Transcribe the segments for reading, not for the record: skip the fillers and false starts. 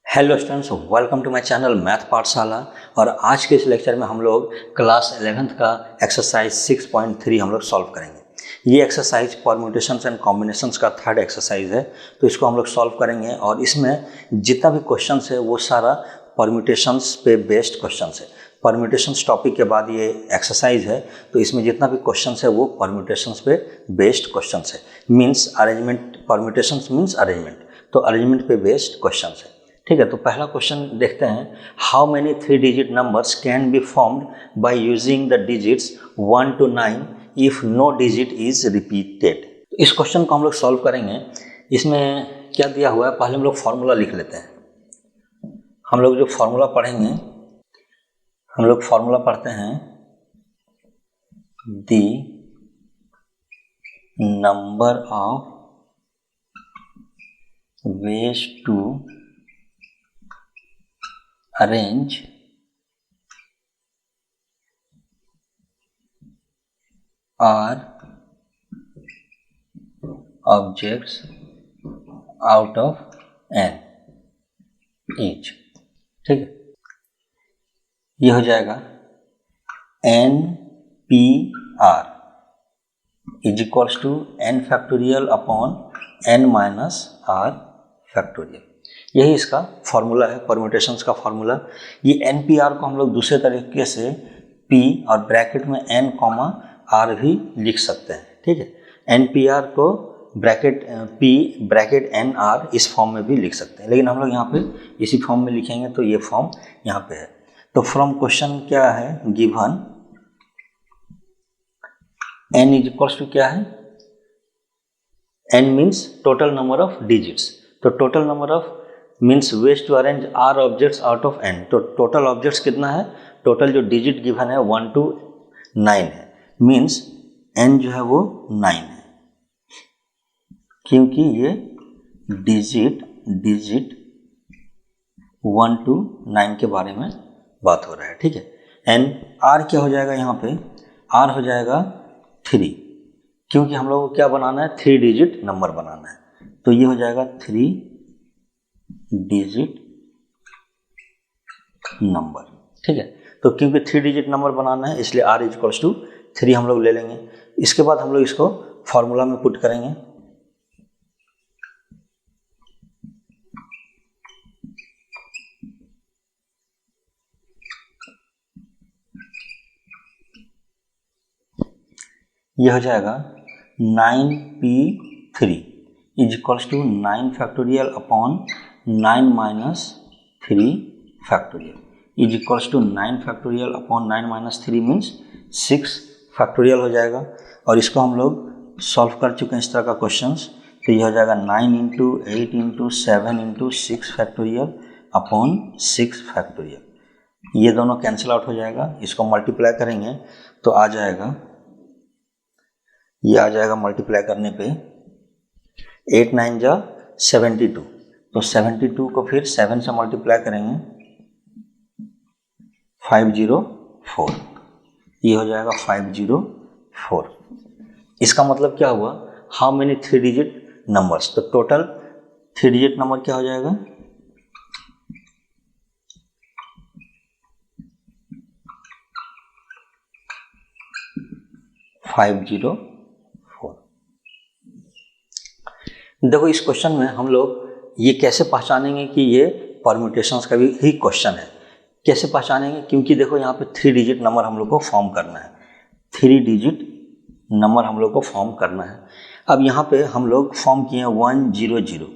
Hello students, welcome to my channel math Pathshala. और आज के इस लेक्चर में हम लोग क्लास 11th का एक्सरसाइज 6.3 हम लोग सॉल्व करेंगे। ये एक्सरसाइज परम्यूटेशंस एंड कॉम्बिनेशंस का थर्ड एक्सरसाइज है, तो इसको हम लोग सॉल्व करेंगे। और इसमें जितना भी क्वेश्चंस है वो सारा परम्यूटेशंस पे बेस्ड क्वेश्चंस है। परम्यूटेशंस टॉपिक के बाद ये एक्सरसाइज है, तो इसमें जितना भी क्वेश्चंस है वो परम्यूटेशंस पे बेस्ड क्वेश्चंस है। Means arrangement, permutations means arrangement, तो अरेंजमेंट पे बेस्ड क्वेश्चंस है। ठीक है, तो पहला क्वेश्चन देखते हैं। How many 3 digit numbers can be formed by using the digits 1 to 9 if no digit is repeated. इस क्वेश्चन को हम लोग सॉल्व करेंगे। इसमें क्या दिया हुआ है, पहले हम लोग फॉर्मूला लिख लेते हैं। हम लोग जो फॉर्मूला पढ़ेंगे, हम लोग फॉर्मूला पढ़ते हैं the number of ways to arrange are objects out of n each। ठीक है, ये हो जाएगा n p r is equals to n factorial upon n minus r factorial. यही इसका फॉर्मूला है, परम्यूटेशंस का फॉर्मूला। ये एन पी आर को हम लोग दूसरे तरीके से पी और ब्रैकेट में एन कॉमा आर भी लिख सकते हैं। ठीक है, एन पी आर को bracket P bracket N R इस फॉर्म में भी लिख सकते हैं, लेकिन हम लोग यहाँ पे इसी फॉर्म में लिखेंगे, तो ये फॉर्म यहाँ पे है। तो फ्रॉम क्वेश्चन क्या है, given N is equals to क्या है, N means total number of digits. तो total number of means ways to arrange R objects out of N. तो टोटल ऑब्जेक्ट्स कितना है, टोटल जो डिजिट गिवन है 1 to 9 है। मीन्स एन जो है वो 9 है, क्योंकि ये डिजिट 1 to 9 के बारे में बात हो रहा है। ठीक है, एन आर क्या हो जाएगा, यहाँ पे आर हो जाएगा 3, क्योंकि हम लोग को क्या बनाना है, 3 डिजिट नंबर बनाना है। तो ये हो जाएगा 3 डिजिट नंबर। ठीक है, तो क्योंकि 3 डिजिट नंबर बनाना है इसलिए r इज इक्वल्स टू 3 हम लोग ले लेंगे। इसके बाद हम लोग इसको फॉर्मूला में पुट करेंगे। यह हो जाएगा 9p3 is equals to 9 factorial upon 9 minus 3 factorial is equals to 9 factorial upon 9 minus 3 means 6 factorial हो जाएगा। और इसको हम लोग सॉल्व कर चुके हैं इस तरह का क्वेश्चंस। तो ये हो जाएगा 9 into 8 into 7 into 6 factorial upon 6 factorial. ये दोनों कैंसिल आउट हो जाएगा। इसको मल्टीप्लाई करेंगे तो आ जाएगा, ये आ जाएगा मल्टीप्लाई करने पे 8 9 जा 72। तो 72 को फिर 7 से मल्टीप्लाई करेंगे 504, ये हो जाएगा 504। इसका मतलब क्या हुआ, हाउ मेनी 3 डिजिट नंबर्स। तो टोटल 3 डिजिट नंबर क्या हो जाएगा, 504। देखो इस क्वेश्चन में हम लोग ये कैसे पहचानेंगे कि ये परम्यूटेशंस का भी ही क्वेश्चन है। कैसे पहचानेंगे, क्योंकि देखो यहाँ पे 3 डिजिट नंबर हम लोग को फॉर्म करना है, 3 डिजिट नंबर हम लोग को फॉर्म करना है। अब यहाँ पे हम लोग फॉर्म किए 100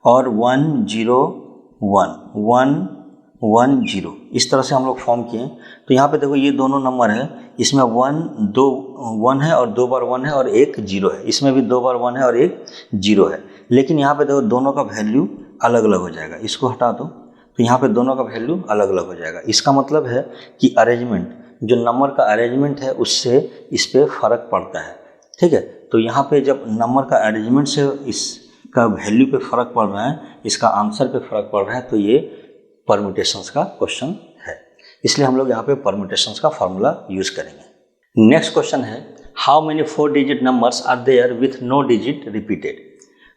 और 101 इस तरह से हम लोग फॉर्म किए। तो यहाँ पे देखो ये दोनों नंबर है, इसमें 1 है और 2 बार 1 है और एक 0 है, इसमें भी 2 बार 1 है और एक 0 है। लेकिन यहाँ पे देखो दोनों का वैल्यू अलग अलग हो जाएगा। इसको हटा दो तो यहाँ पे दोनों का वैल्यू अलग अलग हो जाएगा। इसका मतलब है कि अरेंजमेंट, जो नंबर का अरेंजमेंट है उससे इस पे फर्क पड़ता है। ठीक है, तो यहाँ पे जब नंबर का अरेंजमेंट से इसका वैल्यू पे फर्क पड़ रहा है, इसका आंसर पे फर्क पड़ रहा है, तो ये परम्यूटेशंस का क्वेश्चन है। इसलिए हम लोग यहाँ पे परम्यूटेशंस का फॉर्मूला यूज करेंगे। नेक्स्ट क्वेश्चन है, how many 4 digit numbers are there with no digit repeated.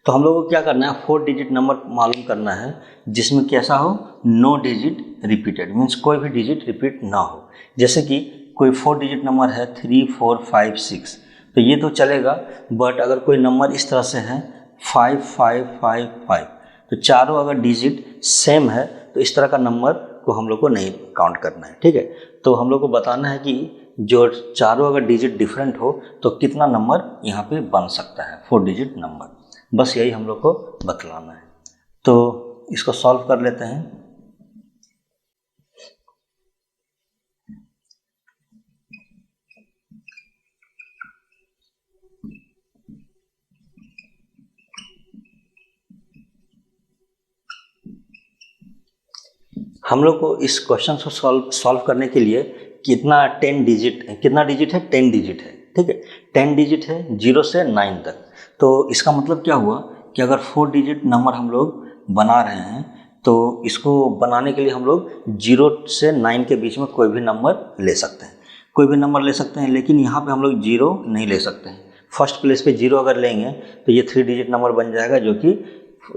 तो हम लोग को क्या करना है, 4 डिजिट नंबर मालूम करना है जिसमें कैसा हो, नो डिजिट रिपीटेड, मीन्स कोई भी डिजिट रिपीट ना हो। जैसे कि कोई 4 डिजिट नंबर है 3 4 5 6, तो ये तो चलेगा, बट अगर कोई नंबर इस तरह से है 5 5 5 5, तो चारों अगर डिजिट सेम है तो इस तरह का नंबर को हम लोग को नहीं काउंट करना है, ठीक है। तो हम लोग को बताना है कि जो चारों अगर डिजिट डिफरेंट हो तो कितना नंबर यहाँ पे बन सकता है, 4 डिजिट नंबर, बस यही हम लोग को बतलाना है। तो इसको सॉल्व कर लेते हैं। हम लोग को इस क्वेश्चन को सॉल्व करने के लिए कितना 10 डिजिट, कितना डिजिट है, 10 डिजिट है, ठीक है। 10 डिजिट है 0 से 9 तक। तो इसका मतलब क्या हुआ कि अगर 4 डिजिट नंबर हम लोग बना रहे हैं तो इसको बनाने के लिए हम लोग 0 से 9 के बीच में कोई भी नंबर ले सकते हैं, कोई भी नंबर ले सकते हैं, लेकिन यहाँ पे हम लोग 0 नहीं ले सकते हैं। फर्स्ट प्लेस पे 0 अगर लेंगे तो ये 3 डिजिट नंबर बन जाएगा जो कि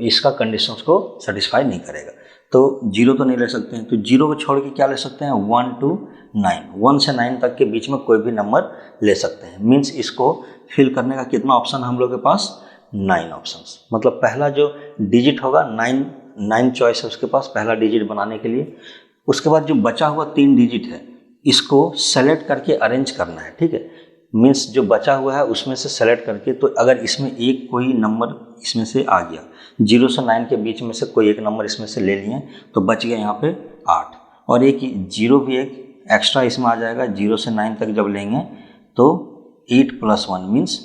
इसका कंडीशंस को सेटिस्फाई नहीं करेगा। तो 0 तो नहीं ले सकते हैं, तो 0 को छोड़ के क्या ले सकते हैं, 1 to 9, 1 से 9 तक के बीच में कोई भी नंबर ले सकते हैं। मीन्स इसको फिल करने का कितना ऑप्शन हम लोग के पास, 9 ऑप्शंस। मतलब पहला जो डिजिट होगा 9 चॉइस है उसके पास पहला डिजिट बनाने के लिए। उसके बाद जो बचा हुआ 3 डिजिट है इसको सेलेक्ट करके अरेंज करना है, ठीक है। मीन्स जो बचा हुआ है उसमें से सेलेक्ट करके, तो अगर इसमें एक कोई नंबर इसमें से आ गया, 0 से 9 के बीच में से कोई एक नंबर इसमें से ले लिए तो बच गया यहाँ पे 8, और एक 0 भी एक एक्स्ट्रा इसमें आ जाएगा। 0 से 9 तक जब लेंगे तो 8 + 1 मीन्स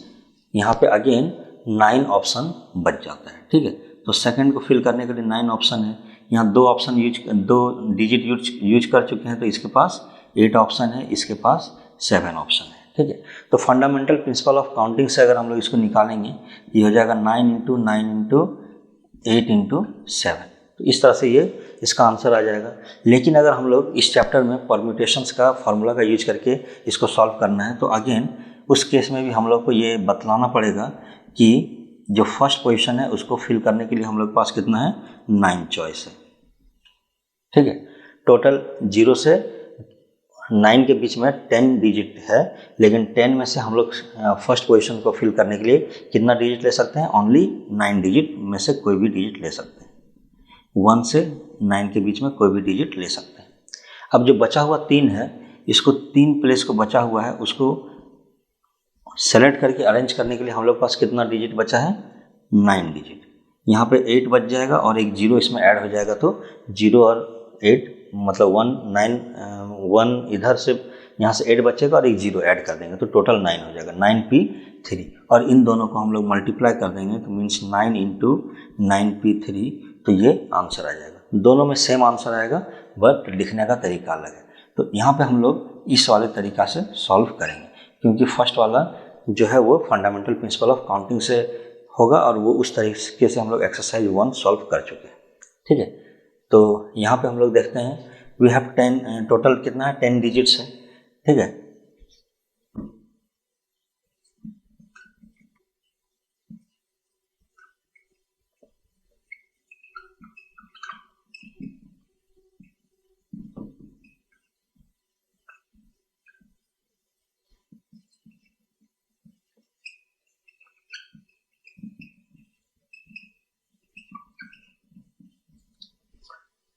यहाँ पे अगेन 9 ऑप्शन बच जाता है, ठीक है। तो सेकंड को फिल करने के लिए 9 ऑप्शन है। यहाँ 2 ऑप्शन दो डिजिट यूज कर चुके हैं, तो इसके पास 8 ऑप्शन है, इसके पास 7 ऑप्शन है, ठीक है। तो फंडामेंटल प्रिंसिपल ऑफ काउंटिंग से अगर हम लोग इसको निकालेंगे, ये हो जाएगा 9 × 9 × 8 × 7। तो इस तरह से ये इसका आंसर आ जाएगा। लेकिन अगर हम लोग इस चैप्टर में परम्यूटेशंस का फॉर्मूला का यूज करके इसको सॉल्व करना है, तो अगेन उस केस में भी हम लोग को ये बतलाना पड़ेगा कि जो फर्स्ट पोजीशन है उसको फिल करने के लिए हम लोग के पास कितना है, 9 चॉइस है, ठीक है। टोटल 0 से 9 के बीच में 10 डिजिट है, लेकिन 10 में से हम लोग फर्स्ट पोजीशन को फिल करने के लिए कितना डिजिट ले सकते हैं, ओनली 9 डिजिट में से कोई भी डिजिट ले सकते हैं। 1 से 9 के बीच में कोई भी डिजिट ले सकते हैं। अब जो बचा हुआ 3 है, इसको 3 प्लेस को बचा हुआ है उसको सेलेक्ट करके अरेंज करने के लिए हम लोग के पास कितना डिजिट बचा है, 9 डिजिट। यहाँ पे 8 बच जाएगा और एक 0 इसमें ऐड हो जाएगा, तो 0 और 8 मतलब 1 इधर से यहाँ से 8 बचेगा और एक 0 ऐड कर देंगे तो टोटल 9 हो जाएगा, 9p3। और इन दोनों को हम लोग मल्टीप्लाई कर देंगे तो मीन्स 9 × 9p3, तो ये आंसर आ जाएगा। दोनों में सेम आंसर आएगा, बट लिखने का तरीका अलग है। तो यहाँ पे हम लोग इस वाले तरीका से सॉल्व करेंगे, क्योंकि फर्स्ट वाला जो है वो फंडामेंटल प्रिंसिपल ऑफ काउंटिंग से होगा और वो उस तरीके से हम लोग एक्सरसाइज 1 सॉल्व कर चुके हैं, ठीक है। तो यहाँ पे हम लोग देखते हैं वी हैव 10, टोटल कितना है, 10 डिजिट्स है, ठीक है।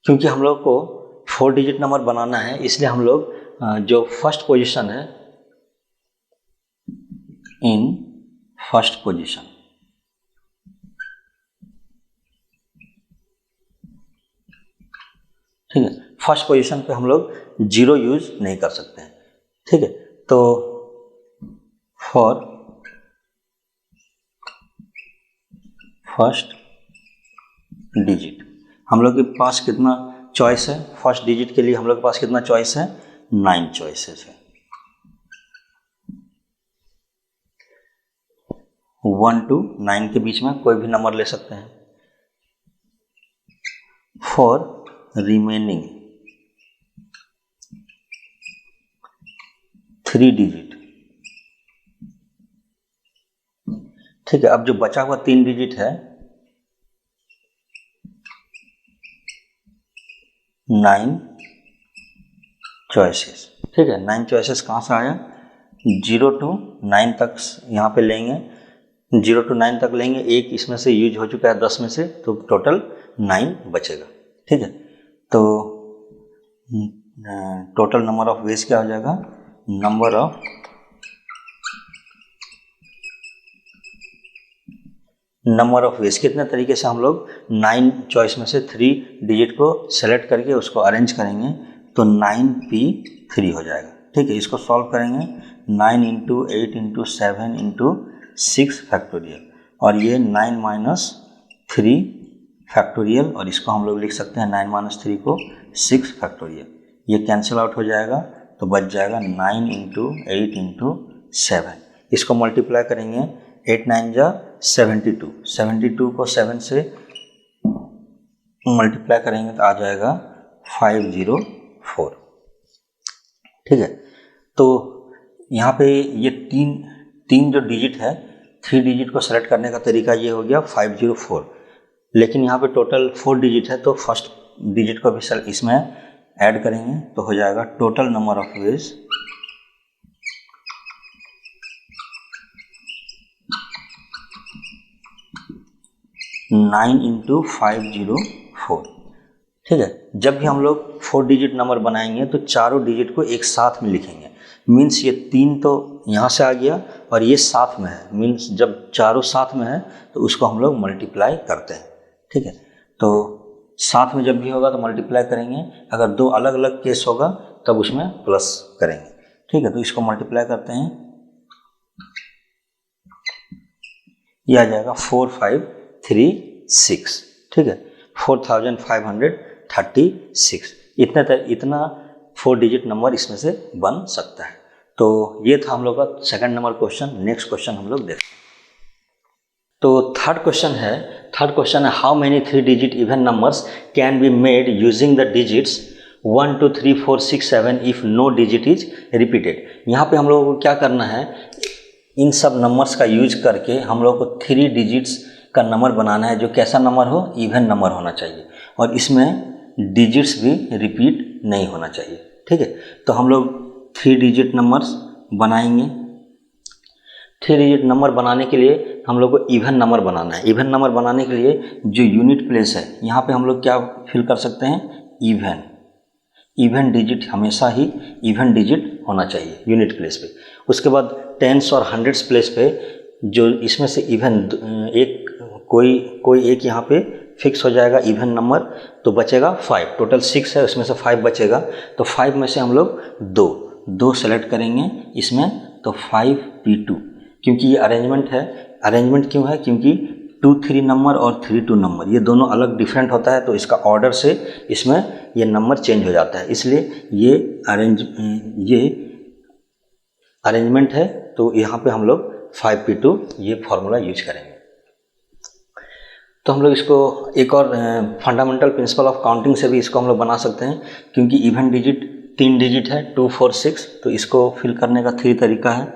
क्योंकि हम लोग को 4 डिजिट नंबर बनाना है, इसलिए हम लोग जो फर्स्ट पोजीशन है, इन फर्स्ट पोजीशन, ठीक है, फर्स्ट पोजीशन पे हम लोग 0 यूज नहीं कर सकते हैं, ठीक है। तो फॉर फर्स्ट डिजिट हम लोग के पास कितना चॉइस है, फर्स्ट डिजिट के लिए हम लोग के पास कितना चॉइस है, 9 चॉइसेस है। 1 to 9 के बीच में कोई भी नंबर ले सकते हैं। फॉर रिमेनिंग 3 डिजिट, ठीक है। अब जो बचा हुआ 3 डिजिट है 9 चॉइसेस। ठीक है, 9 चॉइसेस कहाँ से आया, 0 to 9 तक यहाँ पे लेंगे, 0 to 9 तक लेंगे, एक इसमें से यूज हो चुका है 10 में से, तो टोटल 9 बचेगा। ठीक है, तो टोटल नंबर ऑफ वेज क्या हो जाएगा, नंबर ऑफ वेज। कितने तरीके से हम लोग 9 चॉइस में से 3 डिजिट को सेलेक्ट करके उसको अरेंज करेंगे, तो 9p3 हो जाएगा। ठीक है, इसको सॉल्व करेंगे, 9 × 8 × 7 × 6 फैक्टोरियल, और ये 9 - 3 फैक्टोरियल, और इसको हम लोग लिख सकते हैं 9 - 3 को 6 फैक्टोरियल। ये कैंसिल आउट हो जाएगा, तो बच जाएगा 9 × 8 × 7। इसको मल्टीप्लाई करेंगे, 8 9 जा 72, 72 को 7 से मल्टीप्लाई करेंगे तो आ जाएगा 504। ठीक है, तो यहाँ पे ये तीन जो डिजिट है, 3 डिजिट को सेलेक्ट करने का तरीका ये हो गया 504, लेकिन यहाँ पे टोटल 4 डिजिट है, तो फर्स्ट डिजिट को भी इसमें ऐड करेंगे, तो हो जाएगा टोटल नंबर ऑफ वेज 9 × 504। ठीक है, जब भी हम लोग 4 डिजिट नंबर बनाएंगे तो चारों डिजिट को एक साथ में लिखेंगे। मीन्स ये 3 तो यहाँ से आ गया और ये साथ में है, मीन्स जब चारों साथ में है तो उसको हम लोग मल्टीप्लाई करते हैं। ठीक है, तो साथ में जब भी होगा तो मल्टीप्लाई करेंगे, अगर 2 अलग अलग केस होगा तब उसमें प्लस करेंगे। ठीक है, तो इसको मल्टीप्लाई करते हैं, ये आ जाएगा 4536। ठीक है, 4536। इतना 4 डिजिट नंबर इसमें से बन सकता है। तो ये था हम लोग का second number question. Next question हम लोग देखते हैं। तो थर्ड क्वेश्चन है how many 3 digit even numbers can be made using the digits 1 2 3 4 6 7 if no digit is repeated. यहाँ पे हम लोगों को क्या करना है, इन सब नंबर्स का यूज करके हम लोग को 3 डिजिट्स का नंबर बनाना है, जो कैसा नंबर हो, इवन नंबर होना चाहिए, और इसमें डिजिट्स भी रिपीट नहीं होना चाहिए। ठीक है, तो हम लोग 3 डिजिट नंबर्स बनाएंगे। 3 डिजिट नंबर बनाने के लिए हम लोग को इवन नंबर बनाना है। इवन नंबर बनाने के लिए जो यूनिट प्लेस है, यहाँ पे हम लोग क्या फिल कर सकते हैं, इवन डिजिट, हमेशा ही इवन डिजिट होना चाहिए यूनिट प्लेस पे। उसके बाद टेंस और हंड्रेड्स प्लेस पे जो इसमें से इवन एक कोई एक यहाँ पे फिक्स हो जाएगा इवन नंबर, तो बचेगा 5। टोटल 6 है, उसमें से 5 बचेगा, तो 5 में से हम लोग दो सेलेक्ट करेंगे इसमें, तो 5p2, क्योंकि ये अरेंजमेंट है। अरेंजमेंट क्यों है, क्योंकि 2 3 नंबर और 3 2 नंबर ये दोनों अलग डिफरेंट होता है, तो इसका ऑर्डर से इसमें ये नंबर चेंज हो जाता है, इसलिए ये अरेंजमेंट है। तो यहाँ पे हम लोग 5p2 ये फॉर्मूला यूज करेंगे। तो हम लोग इसको एक और फंडामेंटल प्रिंसिपल ऑफ काउंटिंग से भी इसको हम लोग बना सकते हैं, क्योंकि इवन डिजिट 3 डिजिट है, 2 4 6, तो इसको फिल करने का 3 तरीका है।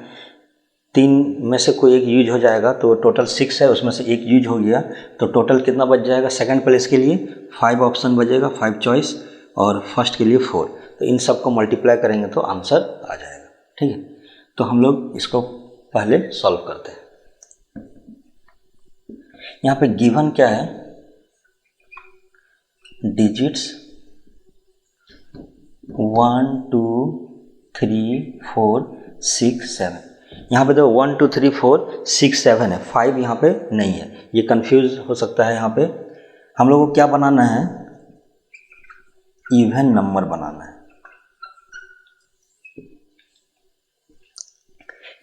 3 में से कोई एक यूज हो जाएगा, तो टोटल 6 है, उसमें से एक यूज हो गया, तो टोटल कितना बच जाएगा। सेकंड प्लेस के लिए 5 ऑप्शन बचेगा, 5 चॉइस, और फर्स्ट के लिए 4, तो इन सब को मल्टीप्लाई करेंगे तो आंसर आ जाएगा। ठीक है, तो हम लोग इसको पहले सॉल्व करते हैं। यहाँ पे गिवन क्या है, डिजिट्स 1 2 3 4 6 7। यहाँ पे तो 1 2 3 4 6 7 है, 5 यहाँ पे नहीं है, ये कंफ्यूज हो सकता है। यहाँ पे हम लोग को क्या बनाना है, इवन नंबर बनाना है।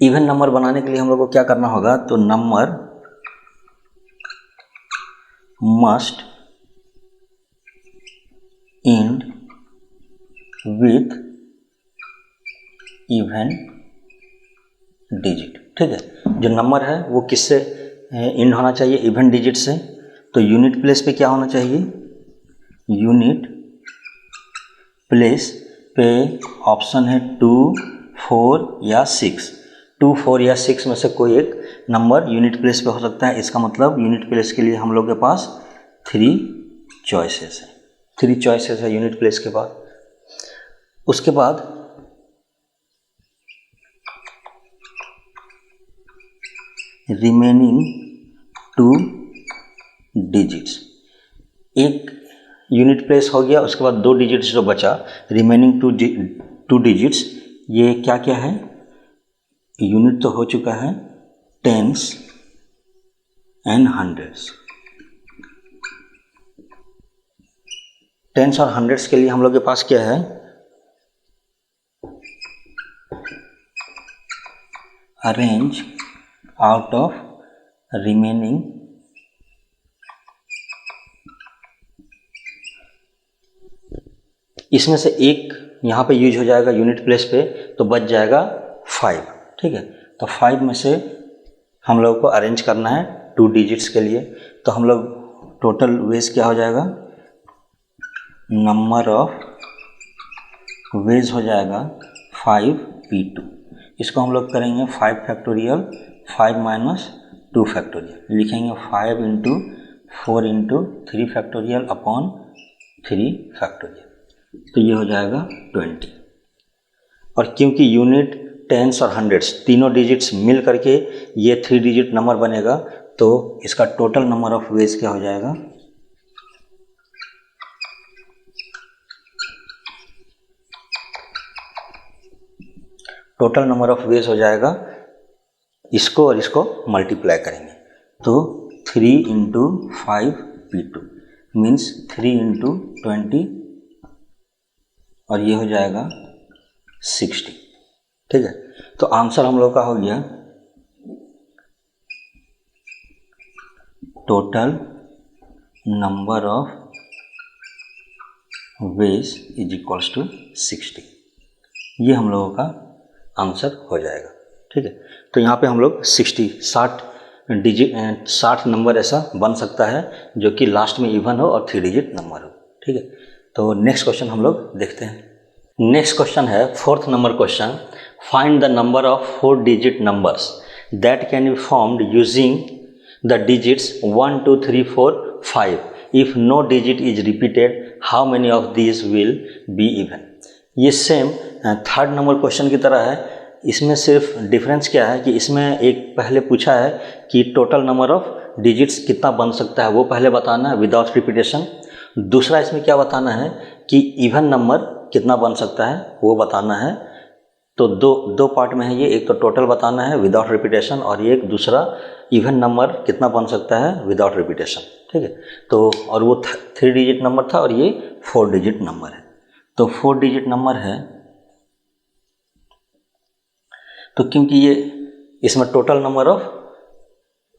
इवन नंबर बनाने के लिए हम लोग को क्या करना होगा, तो number must and with even digit. ठीक है, जो नंबर है वो किससे एंड होना चाहिए, इवन डिजिट से। तो यूनिट प्लेस पे क्या होना चाहिए, यूनिट प्लेस पे ऑप्शन है 2 4 या 6। 2 4 या 6 में से कोई एक नंबर यूनिट प्लेस पे हो सकता है। इसका मतलब यूनिट प्लेस के लिए हम लोग के पास 3 चॉइसेस हैं। 3 चॉइसेस है यूनिट प्लेस के बाद। उसके बाद रिमेनिंग 2 डिजिट्स, एक यूनिट प्लेस हो गया, उसके बाद 2 डिजिट्स जो बचा, रिमेनिंग 2 डिजिट्स, ये क्या क्या है? यूनिट तो हो चुका है, टेंस एंड हंड्रेड्स। टेंस और हंड्रेड्स के लिए हम लोग के पास क्या है? अरेंज आउट ऑफ रिमेनिंग इसमें से एक यहाँ पे यूज हो जाएगा यूनिट प्लेस पे, तो बच जाएगा 5। ठीक है, तो 5 में से हम लोग को अरेंज करना है 2 डिजिट्स के लिए। तो हम लोग टोटल वेज क्या हो जाएगा? नंबर ऑफ वेज हो जाएगा 5p2। इसको हम लोग करेंगे 5 फैक्टोरियल 5 माइनस 2 फैक्टोरियल, लिखेंगे 5 into 4 into 3 factorial upon 3 factorial, तो ये हो जाएगा 20। और क्योंकि यूनिट, टेंस और हंड्रेड्स तीनों डिजिट्स मिल करके ये 3 डिजिट नंबर बनेगा, तो इसका टोटल नंबर ऑफ वेज क्या हो जाएगा? टोटल नंबर ऑफ वेज हो जाएगा, इसको और इसको मल्टीप्लाई करेंगे, तो 3 इंटू 5p2 मीन्स 3 इंटू 20, और ये हो जाएगा 60। ठीक है, तो आंसर हम लोग का हो गया total number of ways is equals to 60। ये हम लोगों का आंसर हो जाएगा। ठीक है, तो यहाँ पे हम लोग 60 डिजिट 60 नंबर ऐसा बन सकता है जो कि लास्ट में इवन हो और 3 डिजिट नंबर हो। ठीक है, तो नेक्स्ट क्वेश्चन हम लोग देखते हैं। नेक्स्ट क्वेश्चन है 4th number question, find the number of 4 digit numbers that can be formed using the digits 1 2 3 4 5 if no digit is repeated, how many of these will be even. ये same 3rd number question की तरह है, इसमें सिर्फ difference क्या है कि इसमें एक पहले पूछा है कि टोटल नंबर ऑफ डिजिट्स कितना बन सकता है वो पहले बताना है विदाउट रिपीटेशन। दूसरा इसमें क्या बताना है कि इवन नंबर कितना बन सकता है वो बताना है। तो दो पार्ट में है ये, एक तो टोटल बताना है विदाउट रिपीटेशन और एक दूसरा इवन नंबर कितना बन सकता है विदाउट रिपीटेशन। ठीक है, तो और वो 3 डिजिट नंबर था और ये 4 डिजिट नंबर है। तो 4 डिजिट नंबर है, तो क्योंकि ये इसमें total number of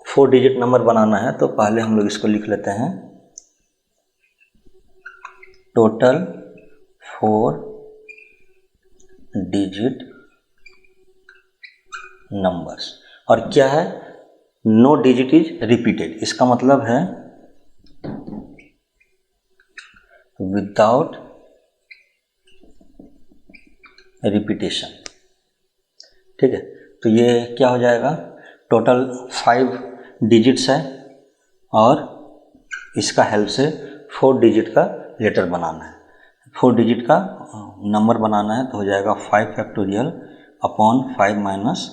4 digit number बनाना है, तो पहले हम लोग इसको लिख लेते हैं टोटल 4 डिजिट नंबर्स। और क्या है? नो डिजिट इज रिपीटेड, इसका मतलब है विदाउट रिपीटेशन। ठीक है, तो ये क्या हो जाएगा? टोटल 5 डिजिट्स है और इसका हेल्प से 4 डिजिट का लेटर बनाना है, 4 डिजिट का नंबर बनाना है, तो हो जाएगा 5 factorial upon 5 minus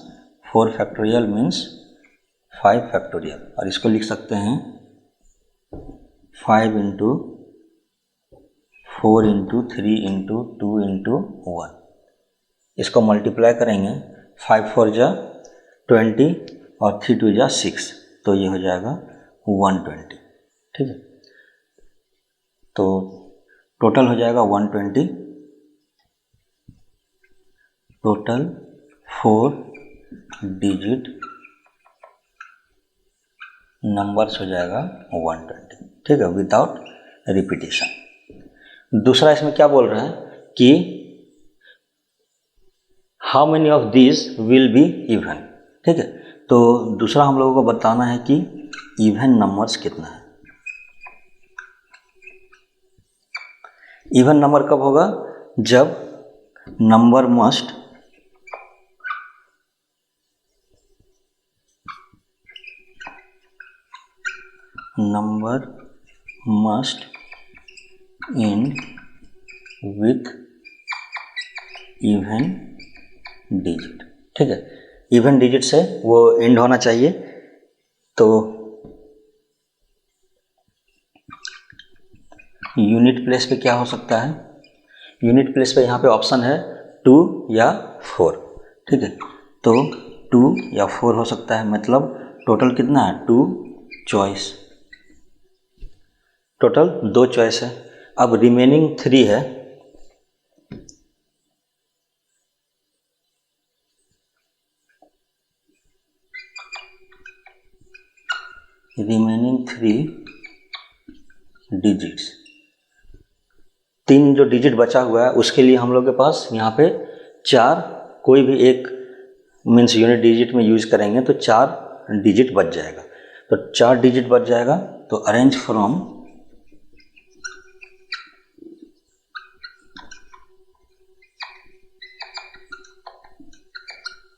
4 factorial means 5 factorial. और इसको लिख सकते हैं 5 इंटू 4 इंटू 3 इंटू 2 इंटू 1। इसको मल्टीप्लाई करेंगे, 5 4 जा 20 और 3 2 जा 6, तो ये हो जाएगा 120। ठीक है, तो टोटल हो जाएगा 120, टोटल 4 डिजिट नंबर्स हो जाएगा 120। ठीक है, विदाउट रिपीटेशन। दूसरा इसमें क्या बोल रहे हैं कि how many of these will be even. ठीक है, तो दूसरा हम लोगों को बताना है कि इवन नंबर्स कितना है। इवन नंबर कब होगा? जब number must and with even digit. ठीक है, इवन डिजिट से वो एंड होना चाहिए। तो यूनिट प्लेस पे क्या हो सकता है? यूनिट प्लेस पे यहाँ पे ऑप्शन है 2 या 4। ठीक है, तो 2 या 4 हो सकता है, मतलब टोटल कितना है? 2 चॉइस, टोटल 2 चॉइस है। अब रिमेनिंग 3 है, रिमेनिंग 3 डिजिट्स, 3 जो डिजिट बचा हुआ है उसके लिए हम लोग के पास यहाँ पे 4 कोई भी एक मीन्स यूनिट डिजिट में यूज करेंगे तो 4 डिजिट बच जाएगा। तो 4 डिजिट बच जाएगा, तो अरेंज फ्रॉम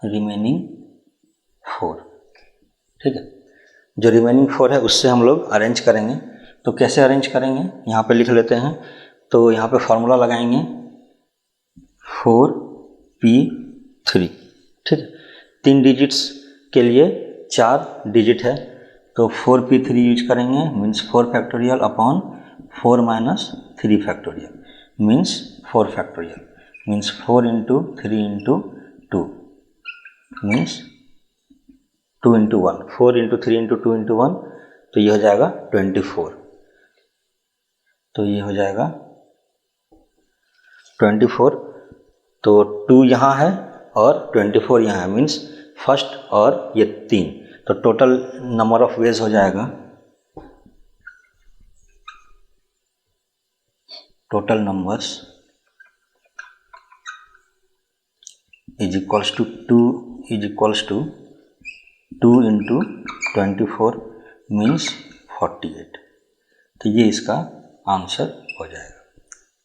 रिमेनिंग 4। ठीक है, जो रिमेनिंग 4 है उससे हम लोग अरेंज करेंगे। तो कैसे अरेंज करेंगे यहाँ पे लिख लेते हैं। तो यहाँ पे फॉर्मूला लगाएंगे 4p3। ठीक है, 3 डिजिट्स के लिए 4 डिजिट है, तो 4p3 यूज करेंगे, means 4 factorial upon 4 minus 3 factorial means 4 factorial, means 4 into 3 into 2 means 2 into 1, 4 into 3 into 2 into 1, तो ये हो जाएगा 24। तो ये हो जाएगा 24। तो 2 यहाँ है और 24 यहाँ है, मीन्स फर्स्ट और ये 3, तो टोटल नंबर ऑफ वेज हो जाएगा, total numbers is equals to 2 is equals to 2 into 24 means 48। तो ये इसका आंसर हो जाएगा।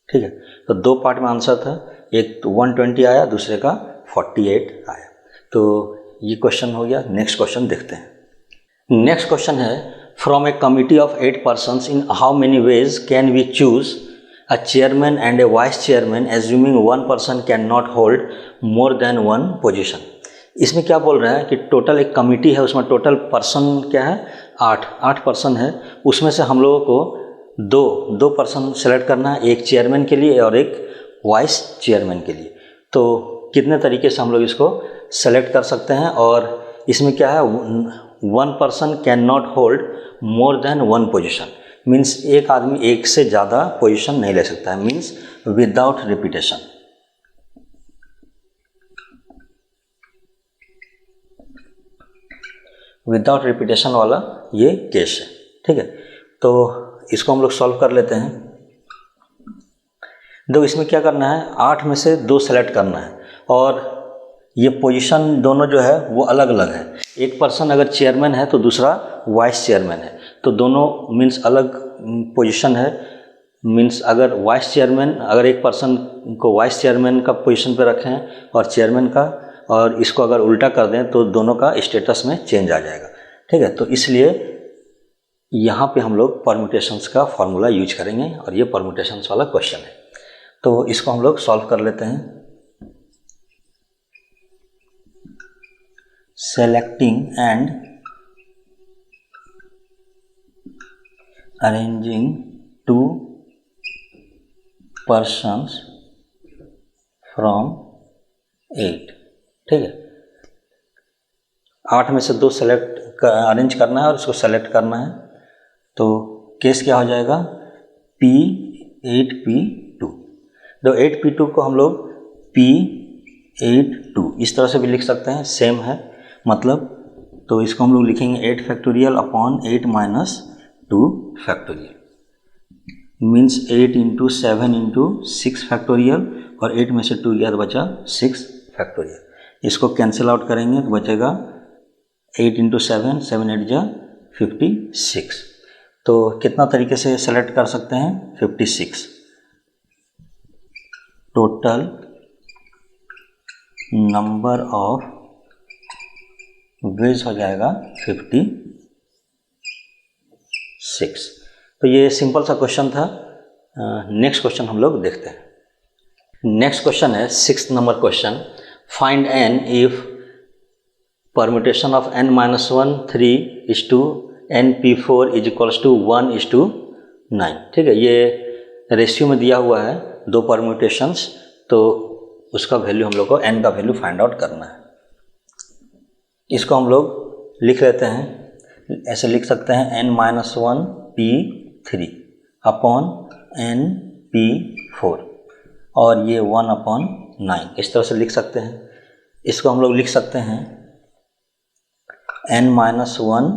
ठीक है, तो 2 पार्ट में आंसर था, एक तो 120 आया, दूसरे का 48 आया। तो ये क्वेश्चन हो गया। नेक्स्ट क्वेश्चन देखते हैं। नेक्स्ट क्वेश्चन है, from a committee of 8 persons in how many ways can we choose a chairman and a vice chairman assuming 1 person can not hold more than 1 position. इसमें क्या बोल रहा है कि टोटल एक कमिटी है, उसमें टोटल पर्सन क्या है? 8 पर्सन है, उसमें से हम लोगों को दो पर्सन सेलेक्ट करना है, एक चेयरमैन के लिए और एक वाइस चेयरमैन के लिए। तो कितने तरीके से हम लोग इसको सेलेक्ट कर सकते हैं? और इसमें क्या है? 1 person can not hold more than 1 position, means एक आदमी एक से ज़्यादा पोजीशन नहीं ले सकता है, means without repetition. Without repetition वाला ये केस है। ठीक है, तो इसको हम लोग सॉल्व कर लेते हैं। देखो इसमें क्या करना है, 8 में से 2 सेलेक्ट करना है, और ये पोजीशन दोनों जो है वो अलग अलग है। एक पर्सन अगर चेयरमैन है तो दूसरा वाइस चेयरमैन है, तो दोनों मीन्स अलग पोजीशन है। मीन्स अगर वाइस चेयरमैन, अगर एक पर्सन को वाइस चेयरमैन का पोजीशन पे रखें और चेयरमैन का, और इसको अगर उल्टा कर दें तो दोनों का स्टेटस में चेंज आ जाएगा। ठीक है, तो इसलिए यहाँ पे हम लोग परम्यूटेशंस का फॉर्मूला यूज करेंगे, और ये परम्यूटेशंस वाला क्वेश्चन है। तो इसको हम लोग सॉल्व कर लेते हैं। Selecting and arranging 2 persons from 8। ठीक है, 8 में से 2 सेलेक्ट अरेंज करना है और उसको सेलेक्ट करना है। तो केस क्या हो जाएगा? P8P2। तो 8P2 को हम लोग P82 इस तरह से भी लिख सकते हैं, सेम है मतलब। तो इसको हम लोग लिखेंगे 8 factorial upon 8 minus 2 factorial, means 8 into 7 into 6 factorial, और 8 में से 2 गया तो बचा 6 फैक्टोरियल। इसको कैंसिल आउट करेंगे तो बचेगा 8 इंटू 7, 7 8 जा 56। तो कितना तरीके से सेलेक्ट कर सकते हैं? 56। टोटल नंबर ऑफ वेज हो जाएगा 56। तो ये सिंपल सा क्वेश्चन था। नेक्स्ट क्वेश्चन हम लोग देखते हैं। नेक्स्ट क्वेश्चन है 6th number question, find n if permutation of n-1 3:np4 is equals to 1:9। ठीक है, ये रेशियो में दिया हुआ है दो परम्यूटेशंस, तो उसका वैल्यू हम लोग को n का वैल्यू फाइंड आउट करना है। इसको हम लोग लिख लेते हैं, ऐसे लिख सकते हैं n-1 p3 अपॉन np4 और ये 1/9 इस तरह से लिख सकते हैं। इसको हम लोग लिख सकते हैं n-1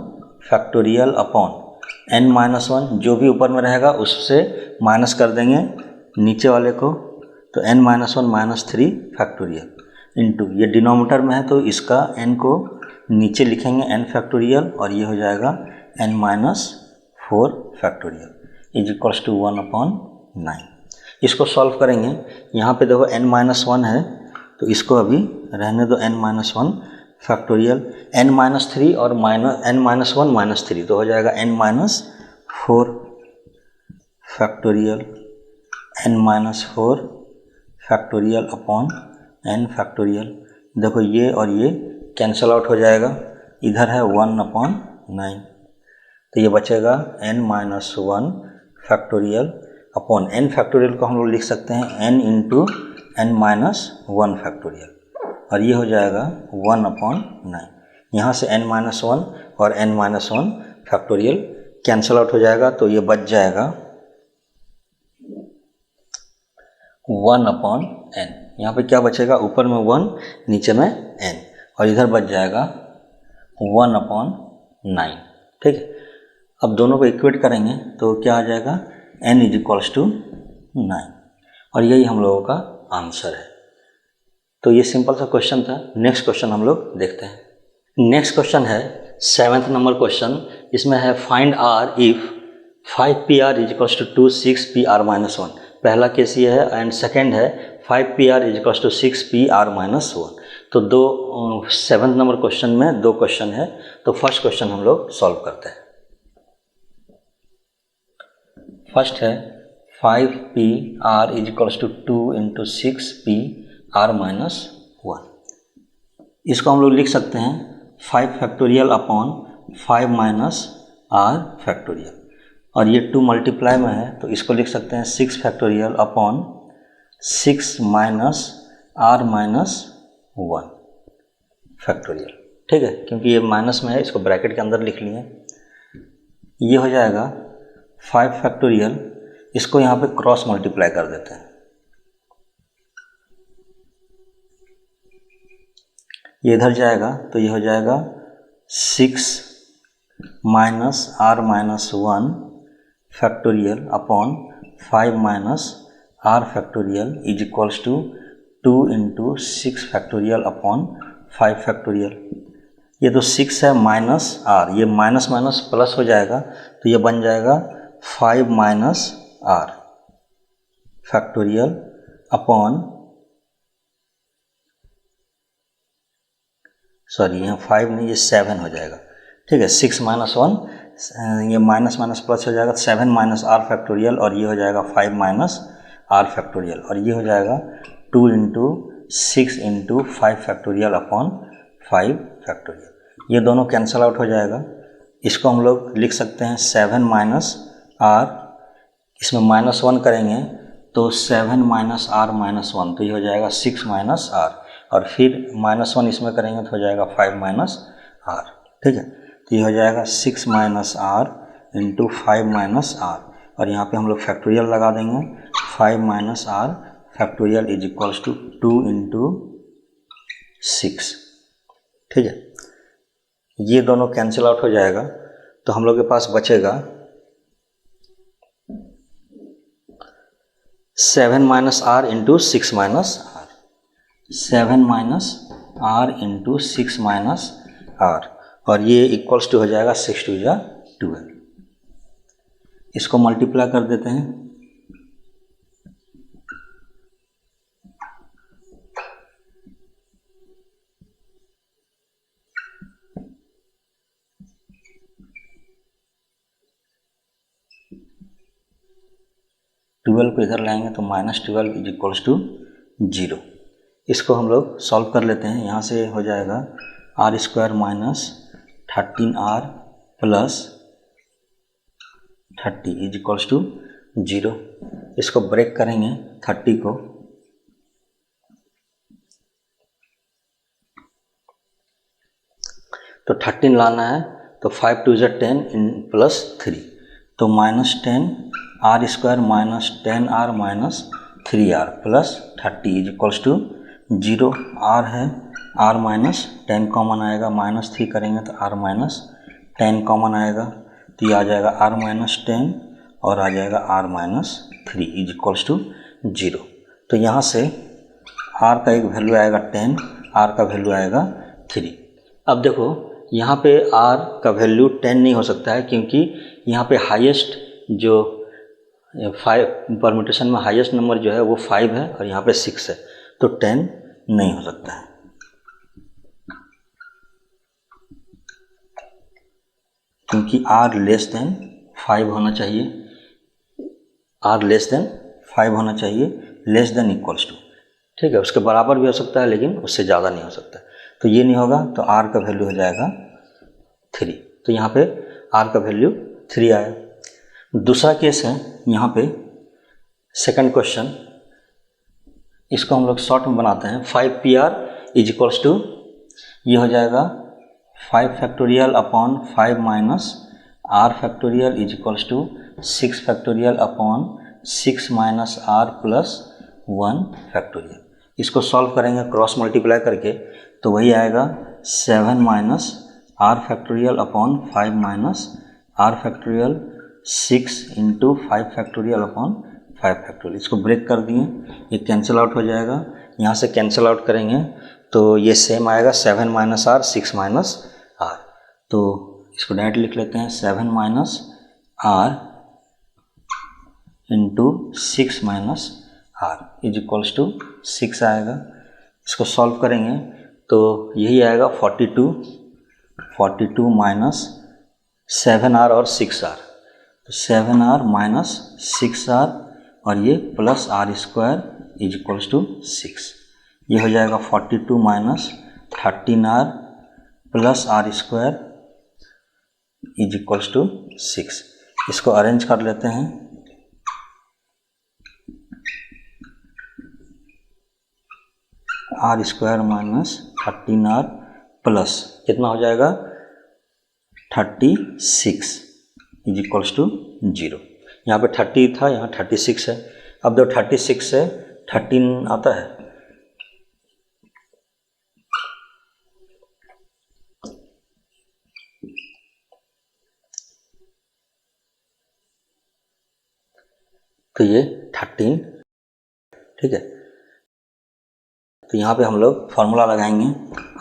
फैक्टोरियल अपॉन n-1 जो भी ऊपर में रहेगा उससे माइनस कर देंगे नीचे वाले को, तो n-1 -3 फैक्टोरियल इंटू ये डिनोमिनेटर में है तो इसका n को नीचे लिखेंगे n फैक्टोरियल और ये हो जाएगा n-4 factorial is equals to 1/9। इसको सॉल्व करेंगे, यहाँ पे देखो n-1 है तो इसको अभी रहने दो n-1 फैक्टोरियल, n-3 और n-1 -3 तो हो जाएगा n-4 factorial n-4 factorial upon n factorial. देखो ये और ये कैंसल आउट हो जाएगा, इधर है 1/9 तो ये बचेगा n-1 factorial upon n factorial को हम लोग लिख सकते हैं n इंटू n-1 फैक्टोरियल और ये हो जाएगा 1/9। यहाँ से n-1 और n-1 फैक्टोरियल कैंसल आउट हो जाएगा तो ये बच जाएगा 1/n। यहाँ पे क्या बचेगा, ऊपर में 1 नीचे में n और इधर बच जाएगा 1/9। ठीक है, अब दोनों को इक्वेट करेंगे तो क्या आ जाएगा n इज इक्वल्स टू 9 और यही हम लोगों का आंसर है। तो ये सिंपल सा क्वेश्चन था। नेक्स्ट क्वेश्चन हम लोग देखते हैं। नेक्स्ट क्वेश्चन है 7th नंबर क्वेश्चन, इसमें है find r if 5pr is equals to 6pr-1। पहला केस ये है एंड सेकेंड है 5pr is equals to 6pr-1। तो 7th नंबर क्वेश्चन में 2 क्वेश्चन है, तो फर्स्ट क्वेश्चन हम लोग सॉल्व करते हैं। फर्स्ट है 5pr is equals to 2 into 6pr-1। इसको हम लोग लिख सकते हैं 5 factorial upon 5 minus r factorial और ये 2 मल्टीप्लाई में है तो इसको लिख सकते हैं 6 factorial upon 6 minus r-1 factorial. ठीक है, क्योंकि ये माइनस में है इसको ब्रैकेट के अंदर लिख लिए। ये हो जाएगा 5 फैक्टोरियल, इसको यहाँ पे क्रॉस मल्टीप्लाई कर देते हैं, ये इधर जाएगा तो ये हो जाएगा 6 minus r-1 factorial upon 5 minus r factorial is equals to 2 into 6 factorial upon 5 factorial. ये तो 6 है माइनस r, ये माइनस माइनस प्लस हो जाएगा तो ये बन जाएगा 5 minus r factorial upon, sorry यहाँ 5 नहीं ये 7 हो जाएगा। ठीक है, 6 माइनस 1 ये माइनस माइनस प्लस हो जाएगा 7 माइनस r फैक्टोरियल और ये हो जाएगा 5 माइनस r फैक्टोरियल और ये हो जाएगा 2 into 6 into 5 factorial upon 5 factorial. ये दोनों कैंसल आउट हो जाएगा। इसको हम लोग लिख सकते हैं 7 माइनस r, इसमें -1 करेंगे तो 7 माइनस r-1 तो ये हो जाएगा 6 माइनस r और फिर -1 इसमें करेंगे तो हो जाएगा 5 माइनस r। ठीक है, तो ये हो जाएगा 6 minus r into 5 minus r और यहाँ पे हम लोग फैक्टोरियल लगा देंगे 5 minus r factorial is equals to 2 into 6। ठीक है, ये दोनों कैंसिल आउट हो जाएगा तो हम लोग के पास बचेगा 7 minus r into 6 minus r, 7 minus r into 6 minus r और ये इक्वल्स टू हो जाएगा 6 2 जा 12। इसको मल्टीप्लाई कर देते हैं, 12 को इधर लाएंगे तो -12 इज इक्वल्स टू 0। इसको हम लोग सॉल्व कर लेते हैं। यहाँ से हो जाएगा r² minus 13r plus 30 is equals to 0। इसको ब्रेक करेंगे 30 को, तो 13 लाना है तो 5 2 10 इन प्लस 3, तो -10 r² minus 10r minus 3r plus 30 is equals to 0। r है, r माइनस 10 कॉमन आएगा, -3 करेंगे तो r माइनस 10 कॉमन आएगा, तो ये आ जाएगा r माइनस 10 और आ जाएगा r minus 3 is equals to 0। तो यहाँ से r का एक वैल्यू आएगा 10, r का वैल्यू आएगा 3। अब देखो यहाँ पे r का वैल्यू 10 नहीं हो सकता है, क्योंकि यहाँ पे हाईएस्ट जो 5 परम्यूटेशन में हाईएस्ट नंबर जो है वो 5 है और यहाँ पे 6 है, तो 10 नहीं हो सकता है। क्योंकि r लेस देन 5 होना चाहिए, r लेस देन 5 होना चाहिए, लेस देन इक्वल्स टू, ठीक है। उसके बराबर भी हो सकता है लेकिन उससे ज़्यादा नहीं हो सकता, तो ये नहीं होगा, तो r का वैल्यू हो जाएगा 3। तो यहाँ पे r का वैल्यू 3 आया। दूसरा केस है, यहाँ पे सेकंड क्वेश्चन, इसको हम लोग शॉर्ट में बनाते हैं। 5pr इज इक्वल्स टू, ये हो जाएगा 5 factorial upon 5 minus r factorial is equals to 6 factorial upon 6 minus r plus 1 factorial. इसको सॉल्व करेंगे क्रॉस मल्टीप्लाई करके, तो वही आएगा 7 minus r factorial upon 5 minus r factorial 6 into 5 factorial upon 5 factorial. इसको ब्रेक कर दिए, ये कैंसिल आउट हो जाएगा, यहाँ से कैंसिल आउट करेंगे तो ये सेम आएगा 7 माइनस r 6 माइनस r। तो इसको डायरेक्ट लिख लेते हैं, 7 minus r into 6 minus r is equals to 6 आएगा। इसको सॉल्व करेंगे तो यही आएगा 42 माइनस 7r और 6r, तो 7r माइनस 6r और ये plus r² is equals to 6। ये हो जाएगा 42 minus 13r plus r² is equals to 6। इसको अरेंज कर लेते हैं, r² माइनस 13r प्लस कितना हो जाएगा 36 इज इक्वल्स टू 0। यहाँ पे 30 था, यहाँ 36 है। अब जब 36 से 13 आता है तो ये 13, ठीक है। तो यहाँ पे हम लोग फॉर्मूला लगाएंगे,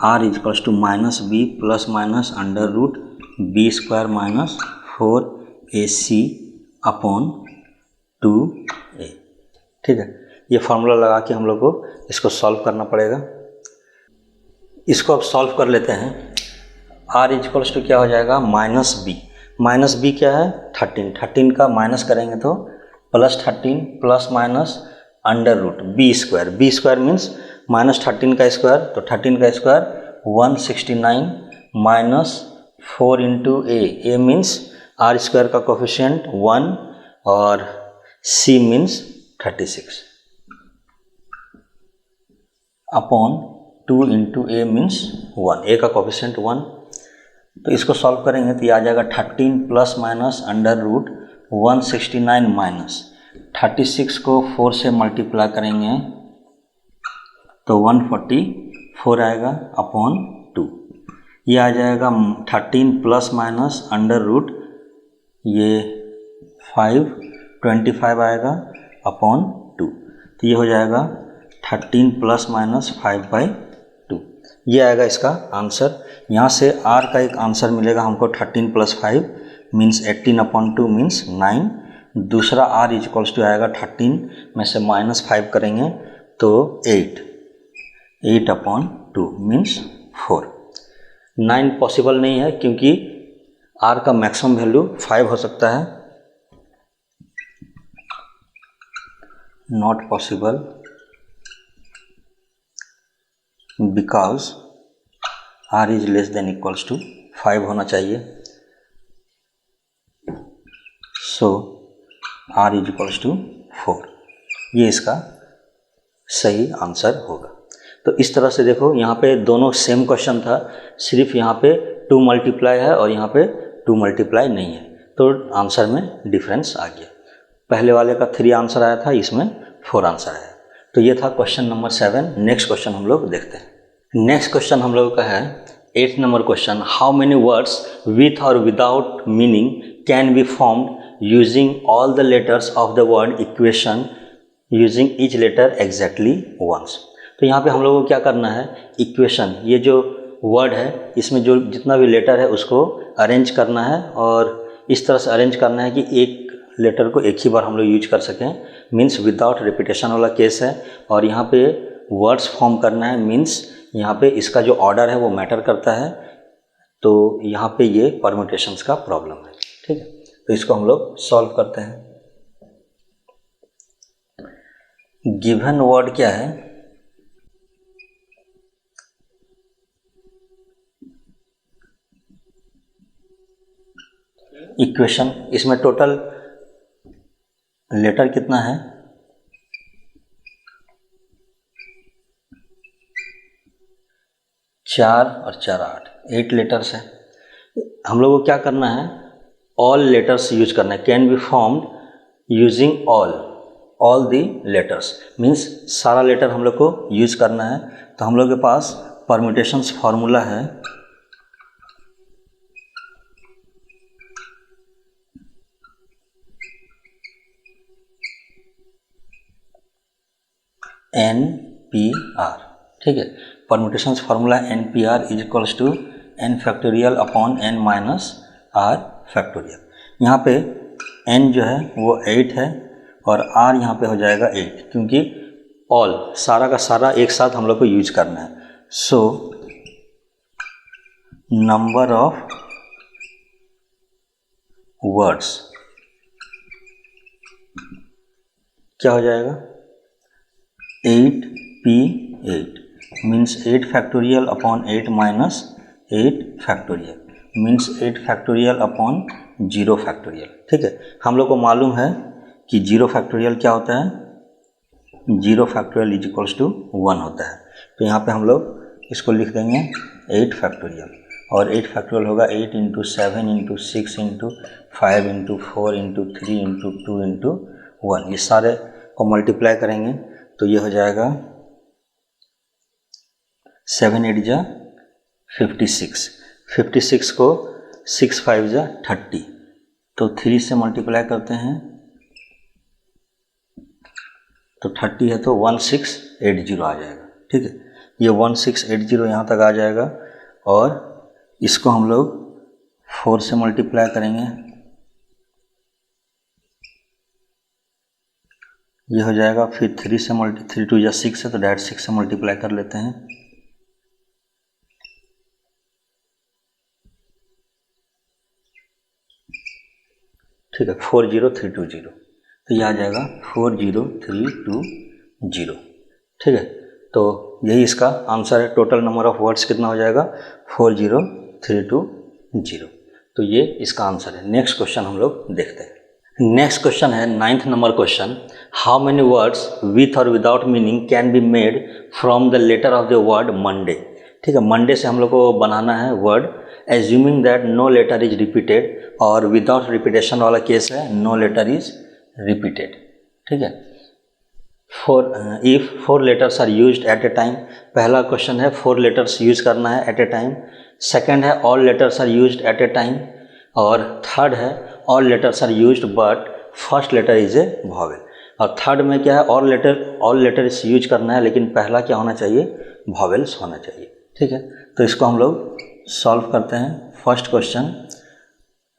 r is equals to minus B plus minus under root b² minus 4ac upon 2a, ठीक है। ये फार्मूला लगा के हम लोग को इसको सॉल्व करना पड़ेगा। इसको अब सॉल्व कर लेते हैं। r इज इक्वल्स टू क्या हो जाएगा, माइनस बी क्या है 13 का माइनस करेंगे तो plus 13 plus minus under root b² means -13 का स्क्वायर, तो 13 का square 169 minus 4 into A means r² का कोफिशिएंट 1 और c means 36 upon 2 into A means 1, A का कोफिशिएंट 1। तो इसको सॉल्व करेंगे तो ये आ जाएगा 13 plus minus under root 169 minus 36 को 4 से मल्टीप्लाई करेंगे तो 144 आएगा अपॉन 2। ये आ जाएगा 13 प्लस माइनस अंडर रूट ये 525 आएगा अपॉन 2, तो ये हो जाएगा 13 प्लस माइनस 5/2। ये आएगा इसका आंसर। यहाँ से r का एक आंसर मिलेगा हमको 13 प्लस 5 मीन्स 18 अपॉन 2 मीन्स 9। दूसरा r इज इक्वल्स टू आएगा 13 में से -5 करेंगे तो 8 अपॉन 2 मीन्स 4। 9 पॉसिबल नहीं है क्योंकि r का मैक्सिमम वैल्यू 5 हो सकता है। Not possible because R is less than equals to 5 होना चाहिए, so R is equals to 4, ये इसका सही आंसर होगा। तो इस तरह से देखो, यहाँ पे दोनों सेम क्वेश्चन था, सिर्फ यहाँ पे 2 मल्टीप्लाई है और यहाँ पे 2 मल्टीप्लाई नहीं है, तो आंसर में डिफरेंस आ गया। पहले वाले का 3 आंसर आया था, इसमें 4 आंसर आया। तो ये था क्वेश्चन नंबर 7। नेक्स्ट क्वेश्चन हम लोग देखते हैं। नेक्स्ट क्वेश्चन हम लोगों का है 8 number question, how many words with और without meaning can be formed using all the letters of the word equation using each letter exactly once. तो यहाँ पे हम लोगों को क्या करना है, इक्वेशन, ये जो वर्ड है इसमें जो जितना भी लेटर है उसको अरेंज करना है, और इस तरह से अरेंज करना है कि एक लेटर को एक ही बार हम लोग यूज कर सकें, मीन्स विदाउट रिपीटेशन वाला केस है। और यहाँ पे वर्ड्स फॉर्म करना है, मीन्स यहाँ पे इसका जो ऑर्डर है वो मैटर करता है, तो यहाँ पे ये परम्यूटेशंस का प्रॉब्लम है। ठीक है, तो इसको हम लोग सॉल्व करते हैं। गिवन वर्ड क्या है, इक्वेशन, इसमें टोटल लेटर कितना है, 4 और 4 8, 8 लेटर्स है। हम लोग को क्या करना है, ऑल लेटर्स यूज करना है, can be formed using all the letters, means सारा लेटर हम लोग को यूज करना है। तो हम लोग के पास परम्यूटेशंस फार्मूला है, NPR। ठीक है, permutations formula NPR is equals to n factorial upon n minus r factorial. यहाँ पे n जो है वो 8 है और r यहाँ पे हो जाएगा 8, क्योंकि ऑल, सारा का सारा एक साथ हम लोग को यूज करना है। सो नंबर ऑफ वर्ड्स क्या हो जाएगा, 8P8 means 8 factorial upon 8 minus 8 factorial means 8 factorial upon 0 factorial. ठीक है, हम लोग को मालूम है कि 0 फैक्टोरियल क्या होता है, 0 फैक्टोरियल इज इक्वल्स टू 1 होता है। तो यहाँ पे हम लोग इसको लिख देंगे 8 फैक्टोरियल, और 8 फैक्टोरियल होगा 8 into 7 into 6 into 5 into 4 into 3 into 2 into 1, ये सारे को मल्टीप्लाई करेंगे तो ये हो जाएगा 7 8 जा 56, 56 को 6 5 जा 30, तो 3 से मल्टीप्लाई करते हैं तो 30 है तो 1680 आ जाएगा। ठीक है, ये 1680 यहाँ तक आ जाएगा, और इसको हम लोग 4 से मल्टीप्लाई करेंगे, ये हो जाएगा, फिर 3 से 3 2 या 6 है तो डायरेक्ट 6 से मल्टीप्लाई कर लेते हैं, ठीक है, 40320, तो ये आ जाएगा 40320। ठीक है, तो यही इसका आंसर है। टोटल नंबर ऑफ वर्ड्स कितना हो जाएगा, 40320, तो ये इसका आंसर है। नेक्स्ट क्वेश्चन हम लोग देखते हैं। नेक्स्ट क्वेश्चन है 9th number question, how many words with और without meaning can be made from the letter of the word Monday. ठीक है, मंडे से हम लोग को बनाना है word, assuming that no letter is repeated, और विदाउट रिपीटेशन वाला केस है नो लेटर इज रिपीटेड। ठीक है, if 4 letters are used at a time, पहला क्वेश्चन है 4 लेटर्स यूज करना है एट ए टाइम, सेकेंड है all letters are used at a time, और थर्ड है all letters are used but first letter is a vowel. और third में क्या है, ऑल लेटर्स यूज करना है लेकिन पहला क्या होना चाहिए, वॉवेल्स होना चाहिए। ठीक है, तो इसको हम लोग सॉल्व करते हैं। फर्स्ट क्वेश्चन,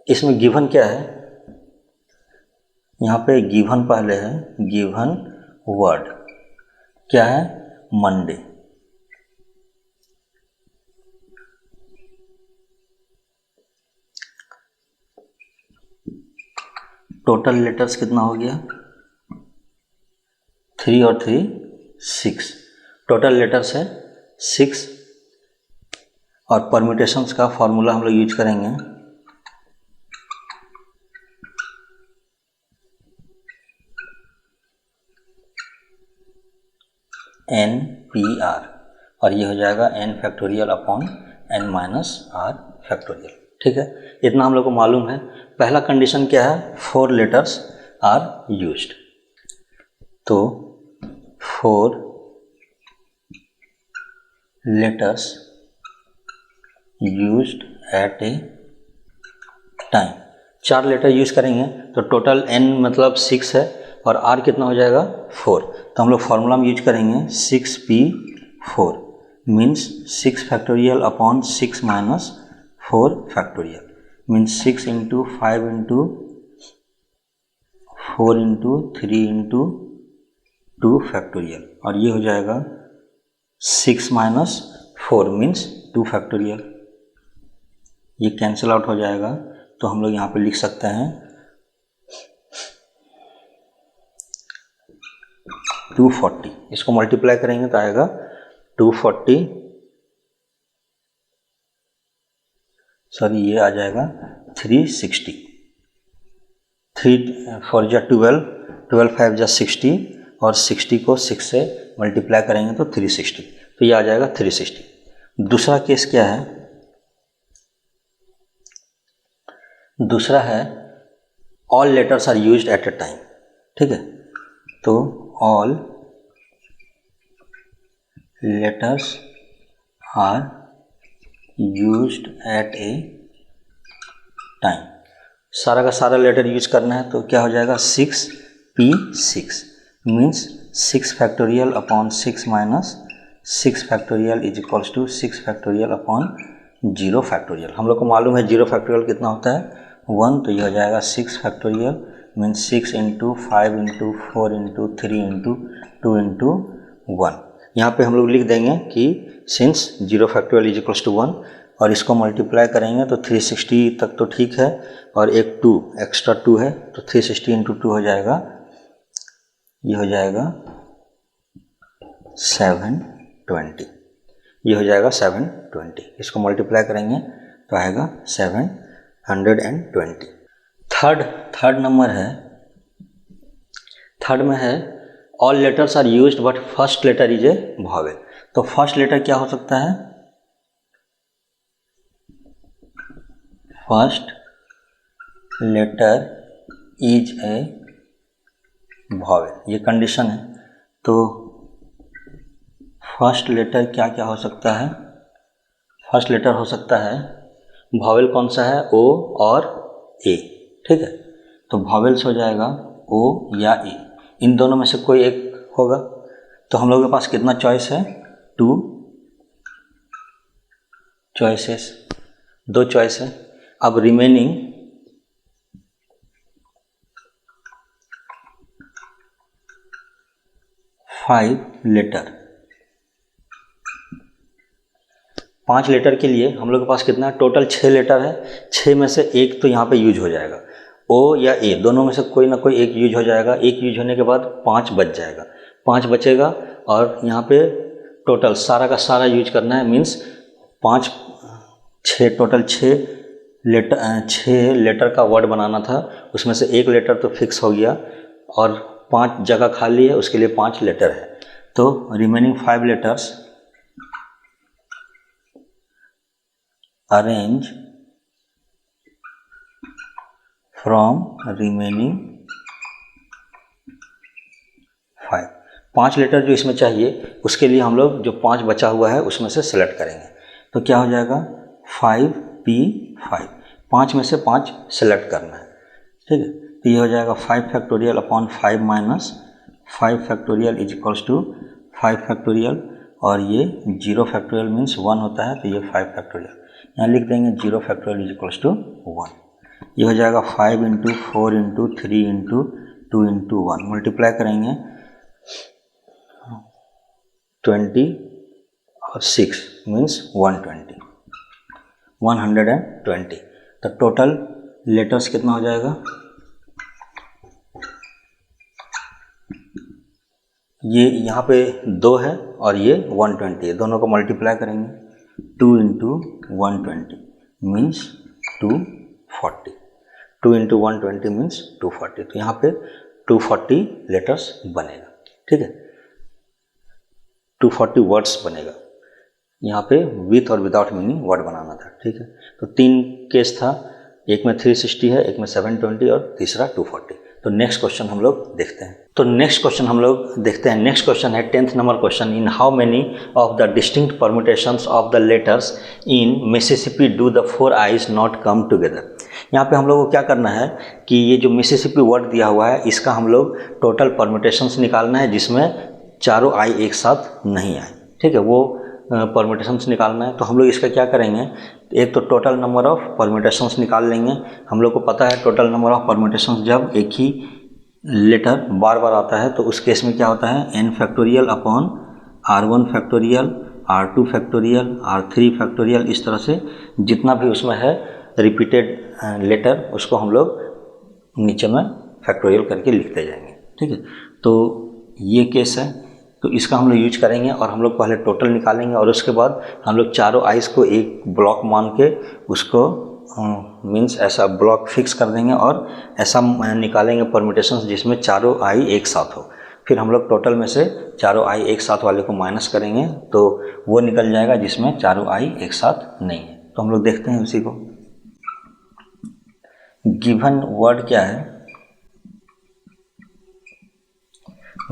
इसमें गिवन क्या है, यहाँ पे गिवन पहले है, गिवन वर्ड क्या है, मंडे। टोटल लेटर्स कितना हो गया, 3 और 3 6, टोटल लेटर्स है 6 और परम्यूटेशंस का फॉर्मूला हम लोग यूज करेंगे NPR और ये हो जाएगा n factorial upon n minus r factorial. ठीक है, इतना हम लोग को मालूम है। पहला कंडीशन क्या है, 4 लेटर्स आर यूज्ड, तो 4 letters used at a time, 4 letter use करेंगे तो टोटल n मतलब 6 है और r कितना हो जाएगा 4, तो हम लोग फॉर्मूला में यूज करेंगे 6p4 means 6 factorial upon 6 minus 4 factorial means 6 into 5 into 4 into 3 into 2 factorial और ये हो जाएगा 6 माइनस 4 मीन्स 2 फैक्टोरियल। ये कैंसिल आउट हो जाएगा तो हम लोग यहाँ पे लिख सकते हैं 240, इसको मल्टीप्लाई करेंगे तो आएगा 240, सॉरी ये आ जाएगा 360, 3 4 जा 12, 12 5 जा 60 और 60 को 6 से मल्टीप्लाई करेंगे तो 360, तो ये आ जाएगा 360। दूसरा केस क्या है, दूसरा है all letters are used at a time. ठीक है, तो all letters are used at a time, सारा का सारा लेटर यूज करना है तो क्या हो जाएगा 6p6 means 6 factorial upon 6 minus 6 factorial is equals to 6 factorial upon 0 factorial. हम लोग को मालूम है 0 फैक्टोरियल कितना होता है 1, तो ये हो जाएगा 6 factorial means 6 into 5 into 4 into 3 into 2 into 1। यहाँ पर हम लोग लिख देंगे कि since 0 factorial is equals to 1 और इसको मल्टीप्लाई करेंगे तो 360 तक तो ठीक है और एक 2 एक्स्ट्रा 2 है तो 360 इंटू 2 हो जाएगा, ये हो जाएगा 720, ये हो जाएगा 720, इसको मल्टीप्लाई करेंगे तो आएगा 720। थर्ड नंबर है, थर्ड में है all letters are used but first letter is a vowel, तो फर्स्ट लेटर क्या हो सकता है, first letter is a vowel, ये कंडीशन है। तो फर्स्ट लेटर क्या क्या हो सकता है, फर्स्ट लेटर हो सकता है वॉवेल कौन सा है, ओ और ए। ठीक है, तो वॉवेल्स हो जाएगा ओ या ए, इन दोनों में से कोई एक होगा। तो हम लोगों के पास कितना चॉइस है, 2 चॉइसेस, 2 चॉइस है। अब रिमेनिंग 5 लेटर, 5 लेटर के लिए हम लोग के पास कितना है, टोटल 6 लेटर है, 6 में से एक तो यहाँ पे यूज हो जाएगा, ओ या ए दोनों में से कोई ना कोई एक यूज हो जाएगा। एक यूज होने के बाद 5 बच जाएगा, 5 बचेगा और यहाँ पे टोटल सारा का सारा यूज करना है मीन्स 5 6 टोटल 6 लेटर का वर्ड बनाना था, उसमें से एक लेटर तो फिक्स हो गया और 5 जगह खाली है, उसके लिए 5 लेटर है। तो remaining 5 letters arrange from remaining 5, 5 letter जो इसमें चाहिए उसके लिए हम लोग जो 5 बचा हुआ है उसमें से सेलेक्ट करेंगे। तो क्या हो जाएगा 5p5, 5 में से 5 सेलेक्ट करना है। ठीक है, तो ये हो जाएगा 5 factorial upon 5 minus 5 factorial is equals to 5 factorial और ये 0 फैक्टोरियल मीन्स 1 होता है, तो ये 5 फैक्टोरियल यहाँ लिख देंगे 0 फैक्टोरियल इज इक्वल्स टू 1। ये हो जाएगा 5 into 4 into 3 into 2 into 1, multiply करेंगे 20 और 6 मीन्स 120, तो टोटल लेटर्स कितना हो जाएगा, ये यहाँ पे 2 है और ये 120 है, दोनों को मल्टीप्लाई करेंगे 2 इंटू 120 मीन्स 240, 2 इंटू 120 मीन्स 240, तो यहाँ पे 240 लेटर्स बनेगा। ठीक है, 240 वर्ड्स बनेगा। यहाँ पे विथ और विदाउट मीनिंग वर्ड बनाना था। ठीक है, तो 3 केस था, एक में 360 है, एक में 720 और तीसरा 240। तो नेक्स्ट क्वेश्चन हम लोग देखते हैं। नेक्स्ट क्वेश्चन है 10th number question. In how many of the distinct permutations of the letters in Mississippi do the 4 eyes not come together. यहाँ पे हम लोग को क्या करना है कि ये जो मिसिसिपी वर्ड दिया हुआ है इसका हम लोग टोटल परम्यूटेशंस निकालना है जिसमें चारों आई एक साथ नहीं आए। ठीक है, वो परम्यूटेशंस निकालना है। तो हम लोग इसका क्या करेंगे, एक तो टोटल नंबर ऑफ परम्यूटेशंस निकाल लेंगे। हम लोग को पता है टोटल नंबर ऑफ परम्यूटेशंस जब एक ही लेटर बार बार आता है तो उस केस में क्या होता है, n factorial upon r1 factorial, r2 factorial, r3 factorial, इस तरह से जितना भी उसमें है रिपीटेड लेटर उसको हम लोग नीचे में फैक्टोरियल करके लिखते जाएंगे। ठीक है, तो ये केस है, तो इसका हम लोग यूज करेंगे और हम लोग पहले टोटल निकालेंगे और उसके बाद हम लोग चारों आइस को एक ब्लॉक मान के उसको मीन्स ऐसा ब्लॉक फिक्स कर देंगे और ऐसा निकालेंगे परम्यूटेशंस जिसमें चारों आई एक साथ हो। फिर हम लोग टोटल में से चारों आई एक साथ वाले को माइनस करेंगे तो वो निकल जाएगा जिसमें चारों आई एक साथ नहीं है। तो हम लोग देखते हैं उसी को। गिवन वर्ड क्या है,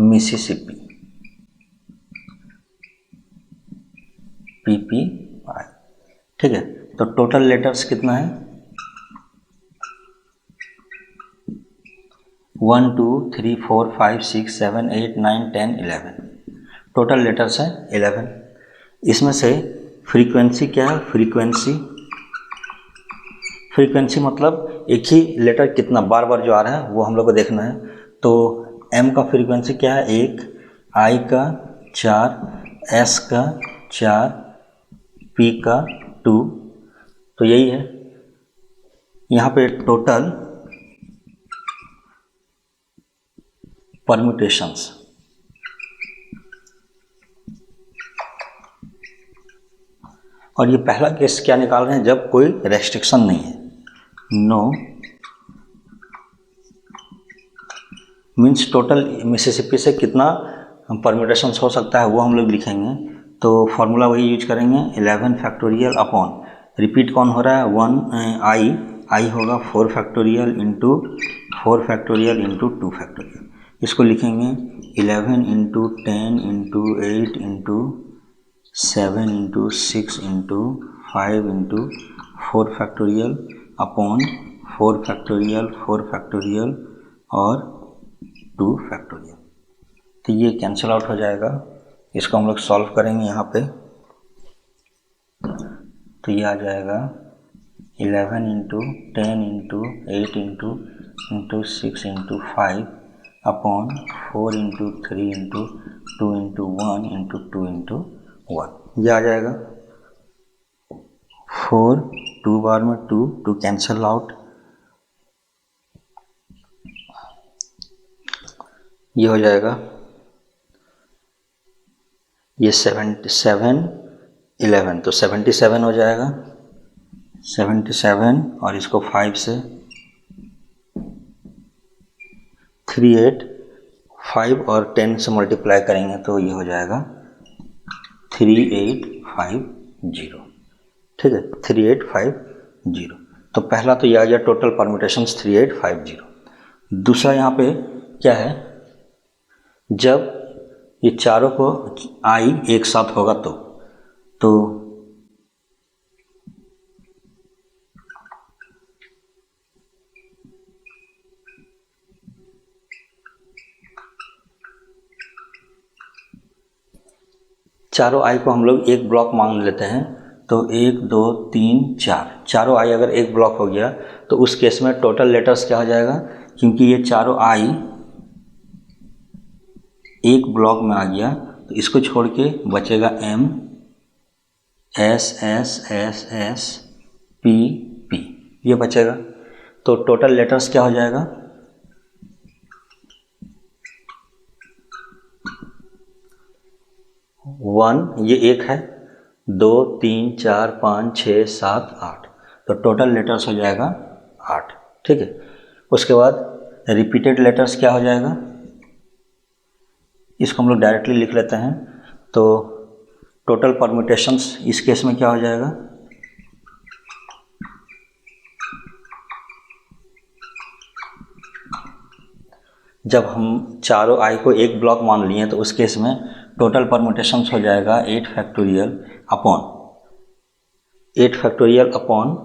मिसिसिपी, PPI। ठीक है, तो टोटल लेटर्स कितना है, 1 2 3 4 5 6 7 8 9 10 11, टोटल लेटर्स है 11। इसमें से फ्रीक्वेंसी क्या है, फ्रीक्वेंसी मतलब एक ही लेटर कितना बार बार जो आ रहा है वो हम लोग को देखना है। तो M का फ्रीक्वेंसी क्या है, 1, I का 4, S का 4, P का 2, तो यही है। यहाँ पे टोटल परम्यूटेशंस, और ये पहला केस क्या निकाल रहे हैं, जब कोई रेस्ट्रिक्शन नहीं है, नो मीन्स टोटल मिसिसिपी से कितना परम्यूटेशंस हो सकता है वो हम लोग लिखेंगे। तो फॉर्मूला वही यूज करेंगे, 11 फैक्टोरियल अपॉन, रिपीट कौन हो रहा है, 1 आई होगा 4 factorial into 4 factorial into 2 factorial. इसको लिखेंगे 11 into 10 into 8 into 7 into 6 into 5 into 4 factorial upon 4 factorial 4 factorial और 2 फैक्टोरियल। तो ये कैंसिल आउट हो जाएगा। इसको हम लोग सॉल्व करेंगे यहाँ पे, तो ये आ जाएगा 11 into 10 into 8 into 6 into 5 upon 4 into 3 into 2 into 1 into 2 into 1, ये आ जाएगा 4, 2 बार में 2 कैंसिल आउट, ये हो जाएगा, ये 77 11 तो 77 हो जाएगा, 77 और इसको 5 से 38, 5 और 10 से मल्टीप्लाई करेंगे तो ये हो जाएगा 3850। ठीक है, 3850। तो पहला तो ये आ गया टोटल परम्यूटेशंस 3850। दूसरा यहाँ पे क्या है, जब ये चारों को आई एक साथ होगा तो चारों आई को हम लोग एक ब्लॉक मान लेते हैं। तो 1 2 3 4, चारों आई अगर एक ब्लॉक हो गया तो उस केस में टोटल लेटर्स क्या हो जाएगा, क्योंकि ये चारों आई एक ब्लॉक में आ गया तो इसको छोड़ के बचेगा M S S S S P P, ये बचेगा। तो टोटल लेटर्स क्या हो जाएगा, 1 ये 1 है, 2 3 4 5 6 7 8, तो टोटल लेटर्स हो जाएगा 8। ठीक है, उसके बाद रिपीटेड लेटर्स क्या हो जाएगा, इसको हम लोग डायरेक्टली लिख लेते हैं। तो टोटल परम्यूटेशंस इस केस में क्या हो जाएगा, जब हम चारों आई को एक ब्लॉक मान लिए तो उस केस में टोटल परम्यूटेशंस हो जाएगा 8 फैक्टोरियल अपॉन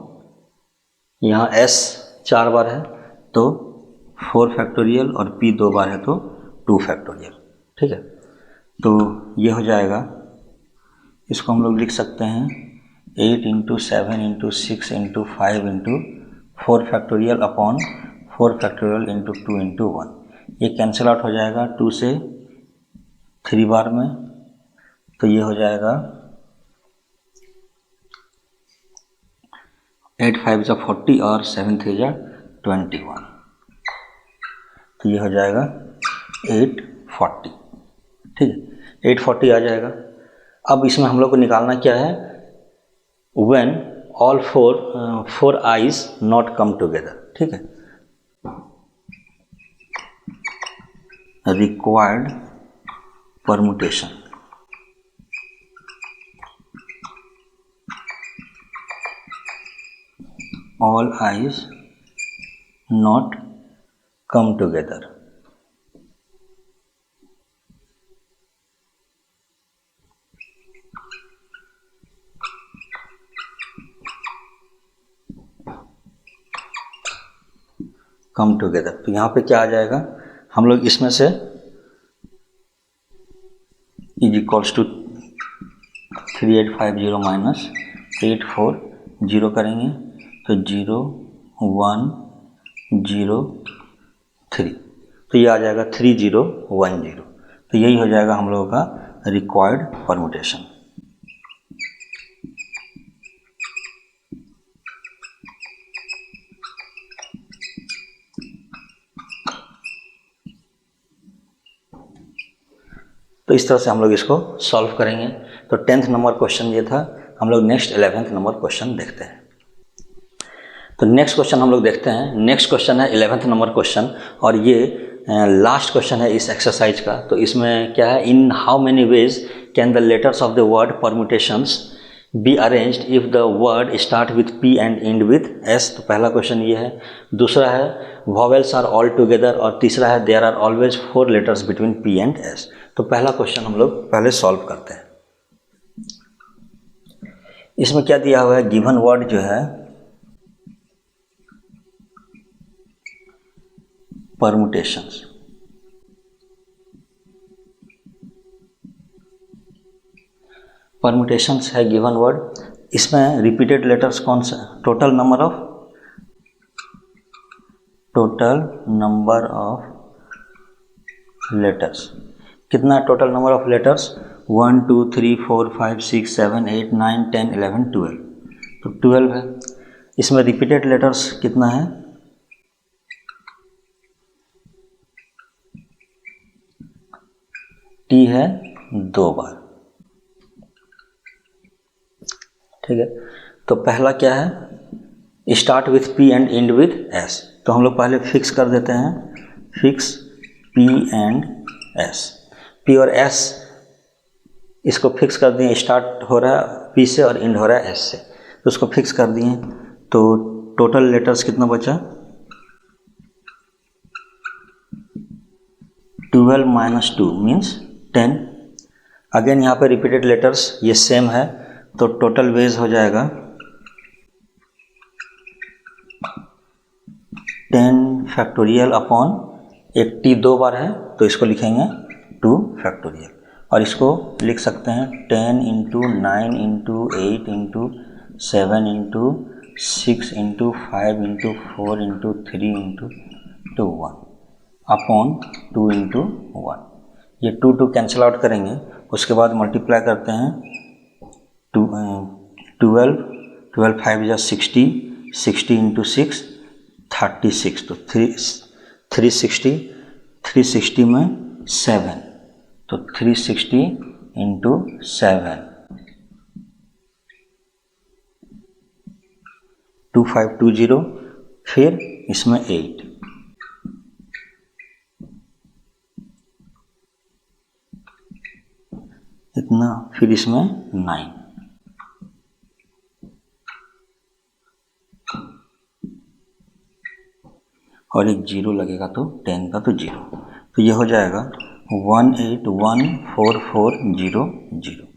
यहाँ s 4 बार है तो 4 फैक्टोरियल और p 2 बार है तो 2 फैक्टोरियल। ठीक है, तो ये हो जाएगा, इसको हम लोग लिख सकते हैं 8 into 7 into 6 into 5 into 4 factorial upon 4 factorial into 2 into 1। ये कैंसिल आउट हो जाएगा 2 से 3 बार में, तो ये हो जाएगा 8 5 जा 40 और 7 3 जा 21, तो ये हो जाएगा 840। ठीक है, 840 आ जाएगा। अब इसमें हम लोग को निकालना क्या है, when all four eyes not come together. ठीक है, required permutation, all eyes not come together। Come together, तो यहाँ पे क्या आ जाएगा, हम लोग इसमें से इज इक्वल्स टू 3850 माइनस 840 करेंगे तो 0 1 0 3, तो ये आ जाएगा 3010। तो यही हो जाएगा हम लोगों का रिक्वायर्ड परम्यूटेशन। तो इस तरह से हम लोग इसको सॉल्व करेंगे। तो 10th नंबर क्वेश्चन ये था। हम लोग नेक्स्ट 11th नंबर क्वेश्चन देखते हैं। तो नेक्स्ट क्वेश्चन हम लोग देखते हैं। नेक्स्ट क्वेश्चन है 11th नंबर क्वेश्चन और ये लास्ट क्वेश्चन है इस एक्सरसाइज का। तो इसमें क्या है, इन how many ways can the letters of the word permutations be arranged if the word start with P and and with S. तो पहला क्वेश्चन ये है। दूसरा है वॉवेल्स आर ऑल टुगेदर और तीसरा है there are always 4 letters between P and S. तो पहला क्वेश्चन हम लोग पहले सॉल्व करते हैं। इसमें क्या दिया हुआ है, गिवन वर्ड जो है परम्यूटेशंस, परम्यूटेशंस है गिवन वर्ड। इसमें रिपीटेड लेटर्स कौन सा, टोटल नंबर ऑफ लेटर्स, कितना टोटल नंबर ऑफ लेटर्स 1 2 3 4 5 6 7 8 9 10 11 12, तो 12 है। इसमें रिपीटेड लेटर्स कितना है, टी है 2 बार। ठीक है, तो पहला क्या है, start with P and and with S. तो हम लोग पहले फिक्स कर देते हैं, fix P and S, P और एस इसको फिक्स कर दिए। स्टार्ट हो रहा है पी से और एंड हो रहा है एस से, तो उसको फिक्स कर दिए। तो टोटल लेटर्स कितना बचा, 12 माइनस 2 मीन्स 10। अगेन यहाँ पे रिपीटेड लेटर्स ये सेम है, तो टोटल वेज हो जाएगा 10 फैक्टोरियल अपॉन, एक टी 2 बार है तो इसको लिखेंगे 2 फैक्टोरियल, और इसको लिख सकते हैं 10 into 9 into 8 into 7 into 6 into 5 into 4 into 3 into 2 1 upon 2 into 1। ये 2 2 कैंसिल आउट करेंगे, उसके बाद मल्टीप्लाई करते हैं 12 5 या 60, 60 इंटू 6 36, तो 360 में 7, तो 360 इंटू 7, 2520, फिर इसमें 8, इतना, फिर इसमें 9, और एक जीरो लगेगा तो 10 का तो 0, तो ये हो जाएगा 181440,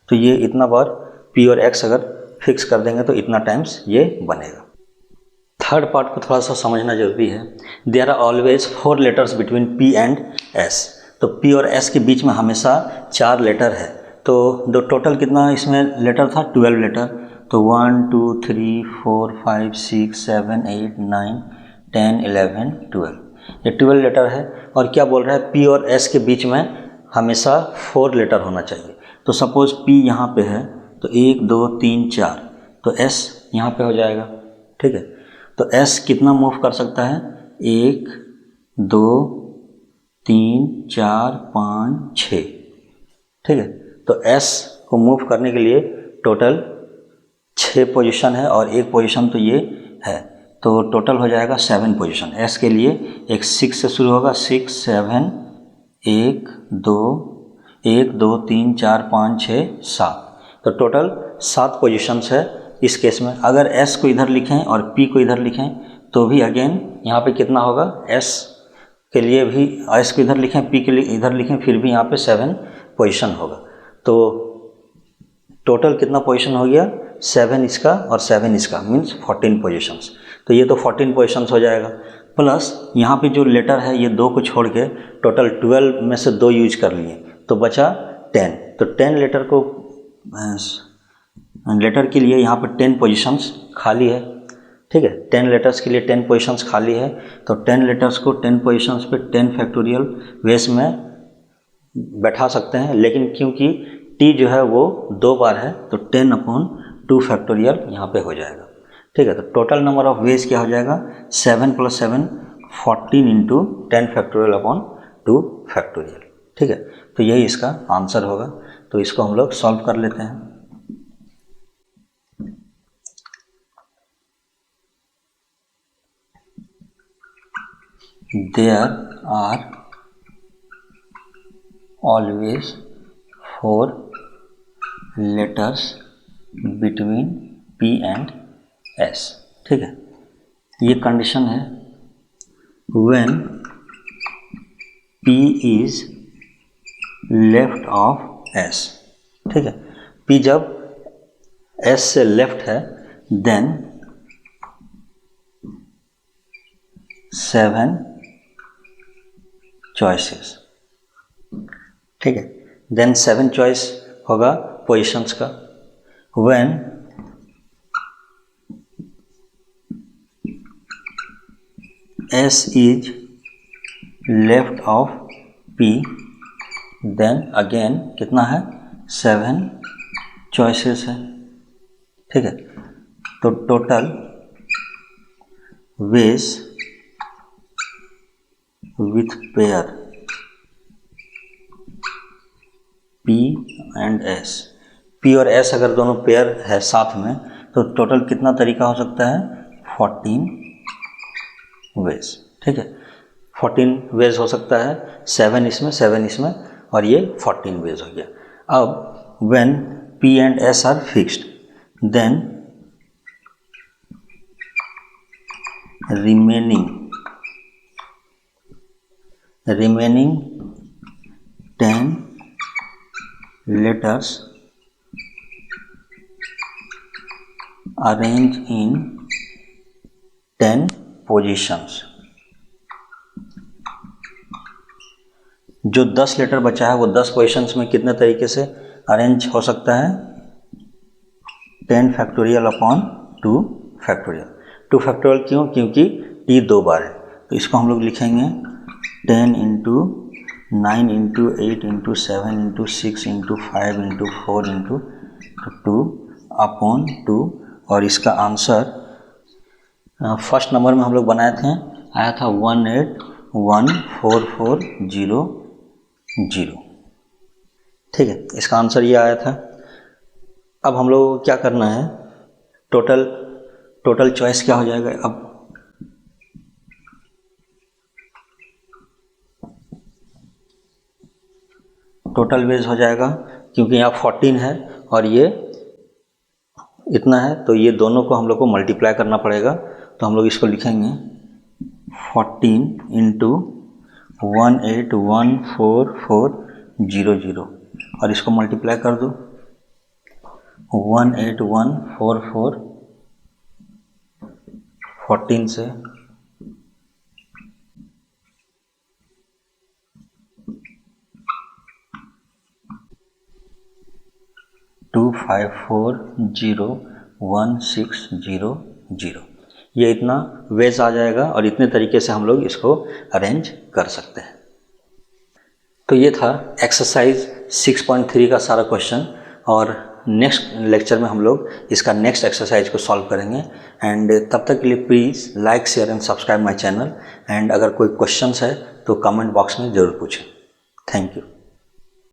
तो ये इतना बार p और x अगर फिक्स कर देंगे तो इतना टाइम्स ये बनेगा। थर्ड पार्ट को थोड़ा सा समझना जरूरी है। There are always 4 letters between p and s, तो p और s के बीच में हमेशा 4 लेटर है। तो जो टोटल कितना इसमें लेटर था, 12 लेटर, तो 1 2 3 4 5 6 7 8 9 10 11 12, ये 12 लेटर है। और क्या बोल रहा है, p और s के बीच में हमेशा 4 लेटर होना चाहिए। तो सपोज p यहाँ पे है तो 1 2 3 4, तो s यहाँ पे हो जाएगा, ठीक है। तो s कितना मूव कर सकता है, 1 2 3 4 5 6, ठीक है। तो s को मूव करने के लिए टोटल 6 पोजीशन है और एक पोजीशन तो ये है, तो टोटल हो जाएगा 7 पोजीशन। s के लिए एक 6 से शुरू होगा, 6 7 1 2 3 4 5 6 7, तो टोटल 7 पोजीशंस है। इस केस में अगर s को इधर लिखें और p को इधर लिखें तो भी अगेन यहाँ पे कितना होगा, s के लिए भी s को इधर लिखें, p के लिए इधर लिखें, फिर भी यहाँ पे 7 पोजीशन होगा। तो टोटल कितना पोजीशन हो गया, 7 इसका और 7 इसका, मीन्स 14 पोजीशंस। तो ये तो 14 पोजीशंस हो जाएगा, प्लस यहाँ पे जो लेटर है ये 2 को छोड़ के टोटल 12 में से 2 यूज कर लिए तो बचा 10। तो 10 लेटर के लिए यहाँ पे 10 पोजीशंस खाली है, ठीक है। 10 लेटर्स के लिए 10 पोजीशंस खाली है, तो 10 लेटर्स को 10 पोजीशंस पे 10 फैक्टोरियल वेज में बैठा सकते हैं, लेकिन क्योंकि t जो है वो 2 बार है तो 10/2 फैक्टोरियल यहाँ पे हो जाएगा, ठीक है। तो टोटल नंबर ऑफ वेज क्या हो जाएगा, 7 + 7 14 इंटू 10 फैक्टोरियल अपॉन 2 फैक्टोरियल, ठीक है। तो यही इसका आंसर होगा। तो इसको हम लोग सॉल्व कर लेते हैं। There are always 4 letters between P and S, ठीक है। ये कंडीशन है when P is left of S, ठीक है। P जब S से लेफ्ट है then 7 चॉइसेस, ठीक है। देन 7 चॉइस होगा पोजीशंस का। When S is left of P then again कितना है, 7 चॉइसेस है, ठीक है। तो total ways with pair P and S, P और S अगर दोनों पेयर है साथ में तो टोटल कितना तरीका हो सकता है, 14 वेज, ठीक है। 14 वेज हो सकता है, 7 इसमें 7 इसमें, और ये 14 वेज हो गया। अब when P and S are fixed then remaining 10 letters arranged in 10 positions, जो 10 लेटर बचा है वो 10 पोजीशंस में कितने तरीके से अरेंज हो सकता है, 10 फैक्टोरियल अपॉन 2 फैक्टोरियल। 2 फैक्टोरियल क्यों, क्योंकि t 2 बार है, तो इसको हम लोग लिखेंगे 10 into 9 into 8 into 7 into 6 into 5 into 4 into 2 upon 2, और इसका आंसर फर्स्ट नंबर में हम लोग बनाए थे, आया था 181440, ठीक है, इसका आंसर ये आया था। अब हम लोग को क्या करना है, टोटल चॉइस क्या हो जाएगा, अब टोटल वेज हो जाएगा, क्योंकि यहाँ 14 है और ये इतना है, तो ये दोनों को हम लोग को मल्टीप्लाई करना पड़ेगा। तो हम लोग इसको लिखेंगे 14 इंटू 181440 और इसको मल्टीप्लाई कर दो 181414 से 2540160 ये इतना वेज आ जाएगा और इतने तरीके से हम लोग इसको अरेंज कर सकते हैं। तो ये था एक्सरसाइज 6.3 का सारा क्वेश्चन और नेक्स्ट लेक्चर में हम लोग इसका नेक्स्ट एक्सरसाइज को सॉल्व करेंगे। एंड तब तक के लिए please like share and subscribe my channel. And अगर कोई क्वेश्चंस है तो कमेंट बॉक्स में ज़रूर पूछें। Thank you.